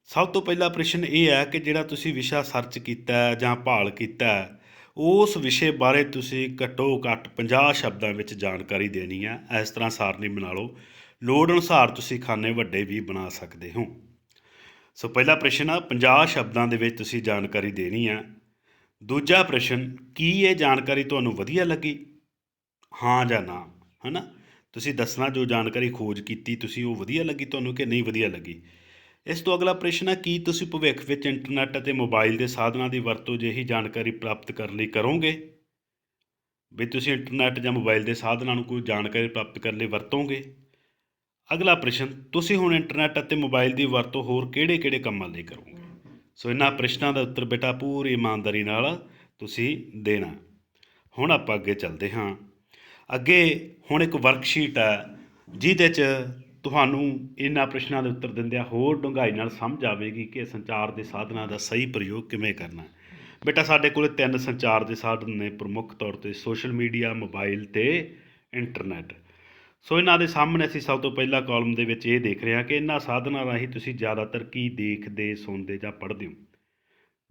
ਸਭ ਤੋਂ ਪਹਿਲਾ ਪ੍ਰਸ਼ਨ ਇਹ ਹੈ ਕਿ ਜਿਹੜਾ ਤੁਸੀਂ ਵਿਸ਼ਾ ਸਰਚ ਕੀਤਾ ਜਾਂ ਭਾਲ ਕੀਤਾ, ਉਸ ਵਿਸ਼ੇ ਬਾਰੇ ਤੁਸੀਂ ਘੱਟੋ ਘੱਟ 50 ਸ਼ਬਦਾਂ ਵਿੱਚ ਜਾਣਕਾਰੀ ਦੇਣੀ ਹੈ। ਇਸ ਤਰ੍ਹਾਂ ਸਾਰਣੀ ਬਣਾ ਲਓ, ਲੋੜ ਅਨੁਸਾਰ ਤੁਸੀਂ ਖਾਨੇ ਵੱਡੇ ਵੀ ਬਣਾ ਸਕਦੇ ਹੋ। ਸੋ ਪਹਿਲਾ ਪ੍ਰਸ਼ਨ ਆ, 50 ਸ਼ਬਦਾਂ ਦੇ ਵਿੱਚ ਤੁਸੀਂ ਜਾਣਕਾਰੀ ਦੇਣੀ ਆ। ਦੂਜਾ ਪ੍ਰਸ਼ਨ, ਕੀ ਇਹ ਜਾਣਕਾਰੀ ਤੁਹਾਨੂੰ ਵਧੀਆ ਲੱਗੀ, ਹਾਂ ਜਾਂ ਨਾ, ਹੈ ਨਾ। ਤੁਸੀਂ ਦੱਸਣਾ ਜੋ ਜਾਣਕਾਰੀ ਖੋਜ ਕੀਤੀ ਤੁਸੀਂ, ਉਹ ਵਧੀਆ ਲੱਗੀ ਤੁਹਾਨੂੰ ਕਿ ਨਹੀਂ ਵਧੀਆ ਲੱਗੀ। ਇਸ ਤੋਂ ਅਗਲਾ ਪ੍ਰਸ਼ਨ ਹੈ, ਕੀ ਤੁਸੀਂ ਭਵਿੱਖ ਵਿੱਚ ਇੰਟਰਨੈੱਟ ਅਤੇ ਮੋਬਾਈਲ ਦੇ ਸਾਧਨਾਂ ਦੀ ਵਰਤੋਂ ਜਿਹੀ ਜਾਣਕਾਰੀ ਪ੍ਰਾਪਤ ਕਰਨ ਲਈ ਕਰੋਗੇ। ਵੀ ਤੁਸੀਂ ਇੰਟਰਨੈੱਟ ਜਾਂ ਮੋਬਾਈਲ ਦੇ ਸਾਧਨਾਂ ਨੂੰ ਕੋਈ ਜਾਣਕਾਰੀ ਪ੍ਰਾਪਤ ਕਰਨ ਲਈ ਵਰਤੋਗੇ। ਅਗਲਾ ਪ੍ਰਸ਼ਨ, ਤੁਸੀਂ ਹੁਣ ਇੰਟਰਨੈੱਟ ਅਤੇ ਮੋਬਾਈਲ ਦੀ ਵਰਤੋਂ ਹੋਰ ਕਿਹੜੇ-ਕਿਹੜੇ ਕੰਮਾਂ ਲਈ ਕਰੋਗੇ। ਸੋ ਇਹਨਾਂ ਪ੍ਰਸ਼ਨਾਂ ਦਾ ਉੱਤਰ ਬੇਟਾ ਪੂਰੀ ਇਮਾਨਦਾਰੀ ਨਾਲ ਤੁਸੀਂ ਦੇਣਾ। ਹੁਣ ਆਪਾਂ ਅੱਗੇ ਚੱਲਦੇ ਹਾਂ। ਅੱਗੇ ਹੁਣ ਇੱਕ ਵਰਕਸ਼ੀਟ ਹੈ, ਜਿਹਦੇ 'ਚ ਤੁਹਾਨੂੰ ਇਹਨਾਂ ਪ੍ਰਸ਼ਨਾਂ ਦੇ ਉੱਤਰ ਦਿੰਦਿਆਂ ਹੋਰ ਡੂੰਘਾਈ ਨਾਲ ਸਮਝ ਆਵੇਗੀ ਕਿ ਸੰਚਾਰ ਦੇ ਸਾਧਨਾਂ ਦਾ ਸਹੀ ਪ੍ਰਯੋਗ ਕਿਵੇਂ ਕਰਨਾ। ਬੇਟਾ ਸਾਡੇ ਕੋਲ 3 ਸੰਚਾਰ ਦੇ ਸਾਧਨ ਨੇ, ਪ੍ਰਮੁੱਖ ਤੌਰ 'ਤੇ ਸੋਸ਼ਲ ਮੀਡੀਆ, ਮੋਬਾਈਲ ਅਤੇ ਇੰਟਰਨੈੱਟ। ਸੋ ਇਹਨਾਂ ਦੇ ਸਾਹਮਣੇ ਅਸੀਂ ਸਭ ਤੋਂ ਪਹਿਲਾਂ ਕਾਲਮ ਦੇ ਵਿੱਚ ਇਹ ਦੇਖ ਰਹੇ ਹਾਂ ਕਿ ਇਹਨਾਂ ਸਾਧਨਾਂ ਰਾਹੀਂ ਤੁਸੀਂ ਜ਼ਿਆਦਾਤਰ ਕੀ ਦੇਖਦੇ, ਸੁਣਦੇ ਜਾਂ ਪੜ੍ਹਦੇ ਹੋ।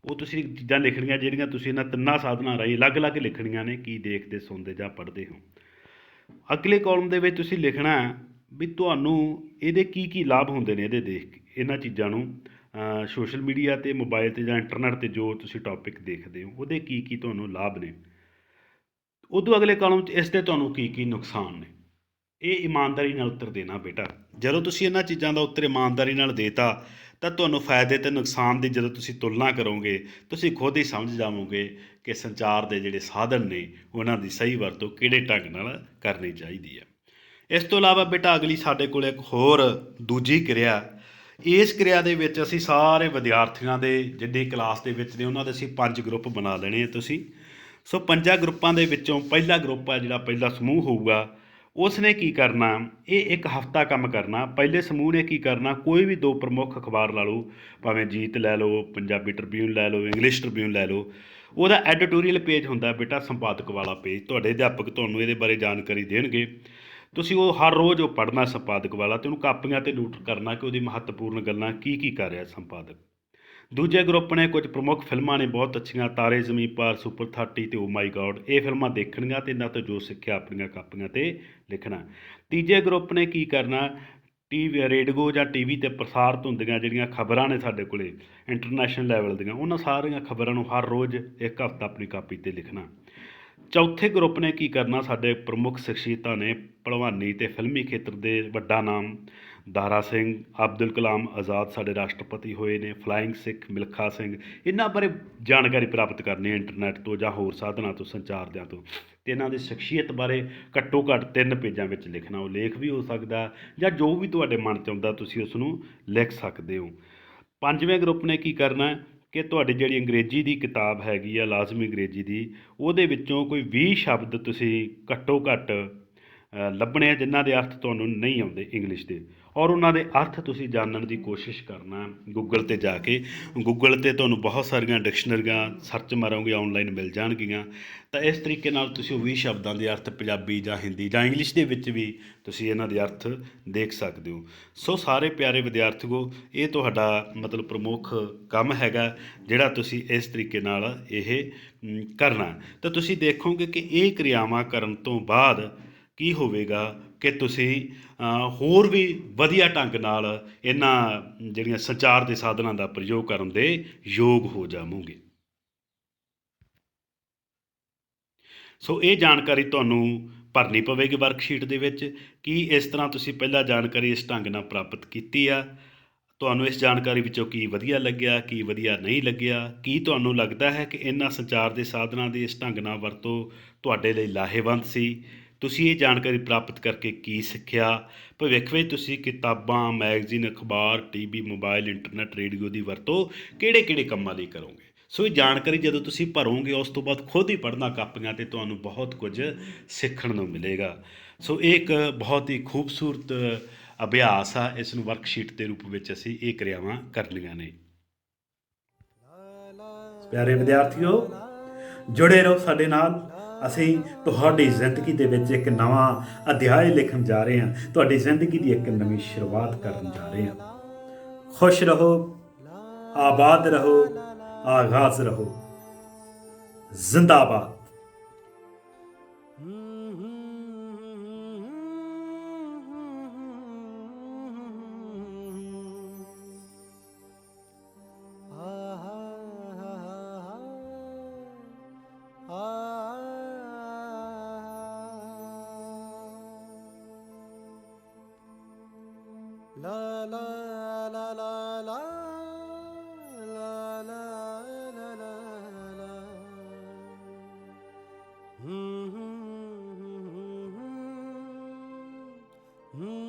ਉਹ ਤੁਸੀਂ ਚੀਜ਼ਾਂ ਲਿਖਣੀਆਂ ਜਿਹੜੀਆਂ ਤੁਸੀਂ ਇਹਨਾਂ 3 ਸਾਧਨਾਂ ਰਾਹੀਂ ਅਲੱਗ-ਅਲੱਗ ਲਿਖਣੀਆਂ ਨੇ, ਕੀ ਦੇਖਦੇ, ਸੁਣਦੇ ਜਾਂ ਪੜ੍ਹਦੇ ਹੋ। ਅਗਲੇ ਕਾਲਮ ਦੇ ਵਿੱਚ ਤੁਸੀਂ ਲਿਖਣਾ ਵੀ ਤੁਹਾਨੂੰ ਇਹਦੇ ਕੀ ਲਾਭ ਹੁੰਦੇ ਨੇ, ਇਹਦੇ ਦੇਖ ਕੇ ਇਹਨਾਂ ਚੀਜ਼ਾਂ ਨੂੰ, ਸੋਸ਼ਲ ਮੀਡੀਆ 'ਤੇ, ਮੋਬਾਈਲ 'ਤੇ ਜਾਂ ਇੰਟਰਨੈੱਟ 'ਤੇ ਜੋ ਤੁਸੀਂ ਟੌਪਿਕ ਦੇਖਦੇ ਹੋ, ਉਹਦੇ ਕੀ ਤੁਹਾਨੂੰ ਲਾਭ ਨੇ।
ਉਦੋਂ ਅਗਲੇ ਕਾਲਮ 'ਚ ਇਸ ਦੇ ਤੁਹਾਨੂੰ ਕੀ ਕੀ ਨੁਕਸਾਨ ਨੇ, ਇਹ ਇਮਾਨਦਾਰੀ ਨਾਲ ਉੱਤਰ ਦੇਣਾ ਬੇਟਾ। ਜਦੋਂ ਤੁਸੀਂ ਇਹਨਾਂ ਚੀਜ਼ਾਂ ਦਾ ਉੱਤਰ ਇਮਾਨਦਾਰੀ ਨਾਲ ਦੇਤਾ ਤਾਂ ਤੁਹਾਨੂੰ ਫਾਇਦੇ ਤੇ ਨੁਕਸਾਨ ਦੀ ਜਦੋਂ ਤੁਸੀਂ ਤੁਲਨਾ ਕਰੋਗੇ ਤੁਸੀਂ ਖੁਦ ਹੀ ਸਮਝ ਜਾਵੋਗੇ ਕਿ ਸੰਚਾਰ ਦੇ ਜਿਹੜੇ ਸਾਧਨ ਨੇ ਉਹਨਾਂ ਦੀ ਸਹੀ ਵਰਤੋਂ ਕਿਹੜੇ ਢੰਗ ਨਾਲ ਕਰਨੀ ਚਾਹੀਦੀ ਹੈ। ਇਸ ਤੋਂ ਇਲਾਵਾ ਬੇਟਾ ਅਗਲੀ ਸਾਡੇ ਕੋਲ ਇੱਕ ਹੋਰ ਦੂਜੀ ਕਿਰਿਆ, ਇਸ ਕਿਰਿਆ ਦੇ ਵਿੱਚ ਅਸੀਂ ਸਾਰੇ ਵਿਦਿਆਰਥੀਆਂ ਦੇ ਜਿੰਨੀ ਕਲਾਸ ਦੇ ਵਿੱਚ ਨੇ ਉਹਨਾਂ ਦੇ ਅਸੀਂ 5 ਗਰੁੱਪ ਬਣਾ ਲੈਣੇ ਆ ਤੁਸੀਂ। ਸੋ 5 ਗਰੁੱਪਾਂ ਦੇ ਵਿੱਚੋਂ ਪਹਿਲਾ ਗਰੁੱਪ ਹੈ ਜਿਹੜਾ ਪਹਿਲਾ ਸਮੂਹ ਹੋਊਗਾ ਉਸ ਨੇ ਕੀ ਕਰਨਾ, ਇਹ ਇੱਕ ਹਫ਼ਤਾ ਕੰਮ ਕਰਨਾ। ਪਹਿਲੇ ਸਮੂਹ ਨੇ ਕੀ ਕਰਨਾ, ਕੋਈ ਵੀ 2 ਪ੍ਰਮੁੱਖ ਅਖਬਾਰ ਲਾ ਲਓ, ਭਾਵੇਂ ਜੀਤ ਲੈ ਲਓ, ਪੰਜਾਬੀ ਟ੍ਰਿਬਿਊਨ ਲੈ ਲਓ, ਇੰਗਲਿਸ਼ ਟ੍ਰਿਬਿਊਨ ਲੈ ਲਓ, ਉਹਦਾ ਐਡੀਟੋਰੀਅਲ ਪੇਜ ਹੁੰਦਾ ਬੇਟਾ, ਸੰਪਾਦਕ ਵਾਲਾ ਪੇਜ। ਤੁਹਾਡੇ ਅਧਿਆਪਕ ਤੁਹਾਨੂੰ ਇਹਦੇ ਬਾਰੇ ਜਾਣਕਾਰੀ ਦੇਣਗੇ, ਤੁਸੀਂ ਉਹ ਹਰ ਰੋਜ਼ ਉਹ ਪੜ੍ਹਨਾ ਸੰਪਾਦਕ ਵਾਲਾ ਅਤੇ ਉਹਨੂੰ ਕਾਪੀਆਂ 'ਤੇ ਨੋਟ ਕਰਨਾ ਕਿ ਉਹਦੀ ਮਹੱਤਵਪੂਰਨ ਗੱਲਾਂ ਕੀ ਕੀ ਕਰ ਰਿਹਾ ਸੰਪਾਦਕ। ਦੂਜੇ ਗਰੁੱਪ ਨੇ ਕੁਝ ਪ੍ਰਮੁੱਖ ਫਿਲਮਾਂ ਨੇ ਬਹੁਤ ਅੱਛੀਆਂ, ਤਾਰੇ ਜ਼ਮੀਨ ਪਰ, ਸੁਪਰ 30 ਅਤੇ ਓ ਮਾਈ ਗੋਡ, ਇਹ ਫਿਲਮਾਂ ਦੇਖਣੀਆਂ ਅਤੇ ਇਹਨਾਂ ਤੋਂ ਜੋ ਸਿੱਖਿਆ ਆਪਣੀਆਂ ਕਾਪੀਆਂ 'ਤੇ ਲਿਖਣਾ। ਤੀਜੇ ਗਰੁੱਪ ਨੇ ਕੀ ਕਰਨਾ, ਰੇਡੀਓ ਜਾਂ ਟੀ ਵੀ 'ਤੇ ਪ੍ਰਸਾਰਿਤ ਹੁੰਦੀਆਂ ਜਿਹੜੀਆਂ ਖਬਰਾਂ ਨੇ ਸਾਡੇ ਕੋਲ ਇੰਟਰਨੈਸ਼ਨਲ ਲੈਵਲ ਦੀਆਂ, ਉਹਨਾਂ ਸਾਰੀਆਂ ਖਬਰਾਂ ਨੂੰ ਹਰ ਰੋਜ਼ ਇੱਕ ਹਫ਼ਤਾ ਆਪਣੀ ਕਾਪੀ 'ਤੇ ਲਿਖਣਾ। ਚੌਥੇ ਗਰੁੱਪ ਨੇ ਕੀ ਕਰਨਾ, ਸਾਡੇ ਪ੍ਰਮੁੱਖ ਸ਼ਖਸੀਅਤਾਂ ਨੇ ਭਲਵਾਨੀ ਅਤੇ ਫਿਲਮੀ ਖੇਤਰ ਦੇ ਵੱਡਾ ਨਾਮ ਦਾਰਾ ਸਿੰਘ, ਅਬਦੁਲ ਕਲਾਮ ਆਜ਼ਾਦ ਸਾਡੇ ਰਾਸ਼ਟਰਪਤੀ ਹੋਏ ਨੇ, ਫਲਾਇੰਗ ਸਿੱਖ ਮਿਲਖਾ ਸਿੰਘ, ਇਹਨਾਂ ਬਾਰੇ ਜਾਣਕਾਰੀ ਪ੍ਰਾਪਤ ਕਰਨੀ ਹੈ ਇੰਟਰਨੈੱਟ ਤੋਂ ਜਾਂ ਹੋਰ ਸਾਧਨਾਂ ਤੋਂ, ਸੰਚਾਰਦਿਆਂ ਤੋਂ। ਅਤੇ ਇਹਨਾਂ ਦੀ ਸ਼ਖਸੀਅਤ ਬਾਰੇ ਘੱਟੋ ਘੱਟ 3 ਪੇਜਾਂ ਵਿੱਚ ਲਿਖਣਾ। ਉਹ ਲੇਖ ਵੀ ਹੋ ਸਕਦਾ ਜਾਂ ਜੋ ਵੀ ਤੁਹਾਡੇ ਮਨ 'ਚ ਆਉਂਦਾ ਤੁਸੀਂ ਉਸ ਨੂੰ ਲਿਖ ਸਕਦੇ ਹੋ। ਪੰਜਵੇਂ ਗਰੁੱਪ ਨੇ ਕੀ ਕਰਨਾ ਕਿ ਤੁਹਾਡੀ ਜਿਹੜੀ ਅੰਗਰੇਜ਼ੀ ਦੀ ਕਿਤਾਬ ਹੈਗੀ ਆ, ਲਾਜ਼ਮੀ ਅੰਗਰੇਜ਼ੀ ਦੀ, ਉਹਦੇ ਵਿੱਚੋਂ ਕੋਈ 20 ਸ਼ਬਦ ਤੁਸੀਂ ਘੱਟੋ ਘੱਟ ਲੱਭਣੇ ਆ ਜਿਨ੍ਹਾਂ ਦੇ ਅਰਥ ਤੁਹਾਨੂੰ ਨਹੀਂ ਆਉਂਦੇ ਇੰਗਲਿਸ਼ ਦੇ, ਔਰ ਉਹਨਾਂ ਦੇ ਅਰਥ ਤੁਸੀਂ ਜਾਣਨ ਦੀ ਕੋਸ਼ਿਸ਼ ਕਰਨਾ ਗੂਗਲ 'ਤੇ ਜਾ ਕੇ। ਗੂਗਲ 'ਤੇ ਤੁਹਾਨੂੰ ਬਹੁਤ ਸਾਰੀਆਂ ਡਿਕਸ਼ਨਰੀਆਂ ਸਰਚ ਮਾਰੋਗੇ ਔਨਲਾਈਨ ਮਿਲ ਜਾਣਗੀਆਂ। ਤਾਂ ਇਸ ਤਰੀਕੇ ਨਾਲ ਤੁਸੀਂ ਉਹ 20 ਸ਼ਬਦਾਂ ਦੇ ਅਰਥ ਪੰਜਾਬੀ ਜਾਂ ਹਿੰਦੀ ਜਾਂ ਇੰਗਲਿਸ਼ ਦੇ ਵਿੱਚ ਵੀ ਤੁਸੀਂ ਇਹਨਾਂ ਦੇ ਅਰਥ ਦੇਖ ਸਕਦੇ ਹੋ। ਸੋ ਸਾਰੇ ਪਿਆਰੇ ਵਿਦਿਆਰਥੀਓ, ਇਹ ਤੁਹਾਡਾ ਮਤਲਬ ਪ੍ਰਮੁੱਖ ਕੰਮ ਹੈਗਾ ਜਿਹੜਾ ਤੁਸੀਂ ਇਸ ਤਰੀਕੇ ਨਾਲ ਇਹ ਕਰਨਾ। ਤਾਂ ਤੁਸੀਂ ਦੇਖੋਗੇ ਕਿ ਇਹ ਕਿਰਿਆਵਾਂ ਕਰਨ ਤੋਂ ਬਾਅਦ ਕੀ ਹੋਵੇਗਾ ਕਿ ਤੁਸੀਂ ਹੋਰ ਵੀ ਵਧੀਆ ਢੰਗ ਨਾਲ ਇਹਨਾਂ ਜਿਹੜੀਆਂ ਸੰਚਾਰ ਦੇ ਸਾਧਨਾਂ ਦਾ ਪ੍ਰਯੋਗ ਕਰਨ ਦੇ ਯੋਗ ਹੋ ਜਾਵੋਗੇ। ਸੋ ਇਹ ਜਾਣਕਾਰੀ ਤੁਹਾਨੂੰ ਭਰਨੀ ਪਵੇਗੀ ਵਰਕਸ਼ੀਟ ਦੇ ਵਿੱਚ। ਕੀ ਇਸ ਤਰ੍ਹਾਂ ਤੁਸੀਂ ਪਹਿਲਾਂ ਜਾਣਕਾਰੀ ਇਸ ਢੰਗ ਨਾਲ ਪ੍ਰਾਪਤ ਕੀਤੀ ਆ? ਤੁਹਾਨੂੰ ਇਸ ਜਾਣਕਾਰੀ ਵਿੱਚੋਂ ਕੀ ਵਧੀਆ ਲੱਗਿਆ, ਕੀ ਵਧੀਆ ਨਹੀਂ ਲੱਗਿਆ? ਕੀ ਤੁਹਾਨੂੰ ਲੱਗਦਾ ਹੈ ਕਿ ਇਹਨਾਂ ਸੰਚਾਰ ਦੇ ਸਾਧਨਾਂ ਦੀ ਇਸ ਢੰਗ ਨਾਲ ਵਰਤੋਂ ਤੁਹਾਡੇ ਲਈ ਲਾਹੇਵੰਦ ਸੀ? ਤੁਸੀਂ ਇਹ ਜਾਣਕਾਰੀ ਪ੍ਰਾਪਤ ਕਰਕੇ ਕੀ ਸਿੱਖਿਆ? ਭਵਿੱਖ ਵਿੱਚ ਤੁਸੀਂ ਕਿਤਾਬਾਂ, ਮੈਗਜ਼ੀਨ, ਅਖਬਾਰ, ਟੀਵੀ, ਮੋਬਾਈਲ, ਇੰਟਰਨੈੱਟ, ਰੇਡੀਓ ਦੀ ਵਰਤੋਂ ਕਿਹੜੇ-ਕਿਹੜੇ ਕੰਮਾਂ ਲਈ ਕਰੋਗੇ? ਸੋ ਇਹ ਜਾਣਕਾਰੀ ਜਦੋਂ ਤੁਸੀਂ ਭਰੋਗੇ ਉਸ ਤੋਂ ਬਾਅਦ ਖੁਦ ਹੀ ਪੜ੍ਹਨਾ ਕਾਪੀਆਂ 'ਤੇ, ਤੁਹਾਨੂੰ ਬਹੁਤ ਕੁਝ ਸਿੱਖਣ ਨੂੰ ਮਿਲੇਗਾ। ਸੋ ਇਹ ਇੱਕ ਬਹੁਤ ਹੀ ਖੂਬਸੂਰਤ ਅਭਿਆਸ ਆ, ਇਸ ਨੂੰ ਵਰਕਸ਼ੀਟ ਦੇ ਰੂਪ ਵਿੱਚ ਅਸੀਂ ਇਹ ਕਿਰਿਆਵਾਂ ਕਰਨੀਆਂ ਨੇ।
ਪਿਆਰੇ ਵਿਦਿਆਰਥੀਓ, ਜੁੜੇ ਰਹੋ ਸਾਡੇ ਨਾਲ। ਅਸੀਂ ਤੁਹਾਡੀ ਜ਼ਿੰਦਗੀ ਦੇ ਵਿੱਚ ਇੱਕ ਨਵਾਂ ਅਧਿਆਇ ਲਿਖਣ ਜਾ ਰਹੇ ਹਾਂ, ਤੁਹਾਡੀ ਜ਼ਿੰਦਗੀ ਦੀ ਇੱਕ ਨਵੀਂ ਸ਼ੁਰੂਆਤ ਕਰਨ ਜਾ ਰਹੇ ਹਾਂ। ਖੁਸ਼ ਰਹੋ, ਆਬਾਦ ਰਹੋ, ਆਗਾਜ਼ ਰਹੋ। ਜ਼ਿੰਦਾਬਾਦ।
La la la la la la la la la la. Hmm.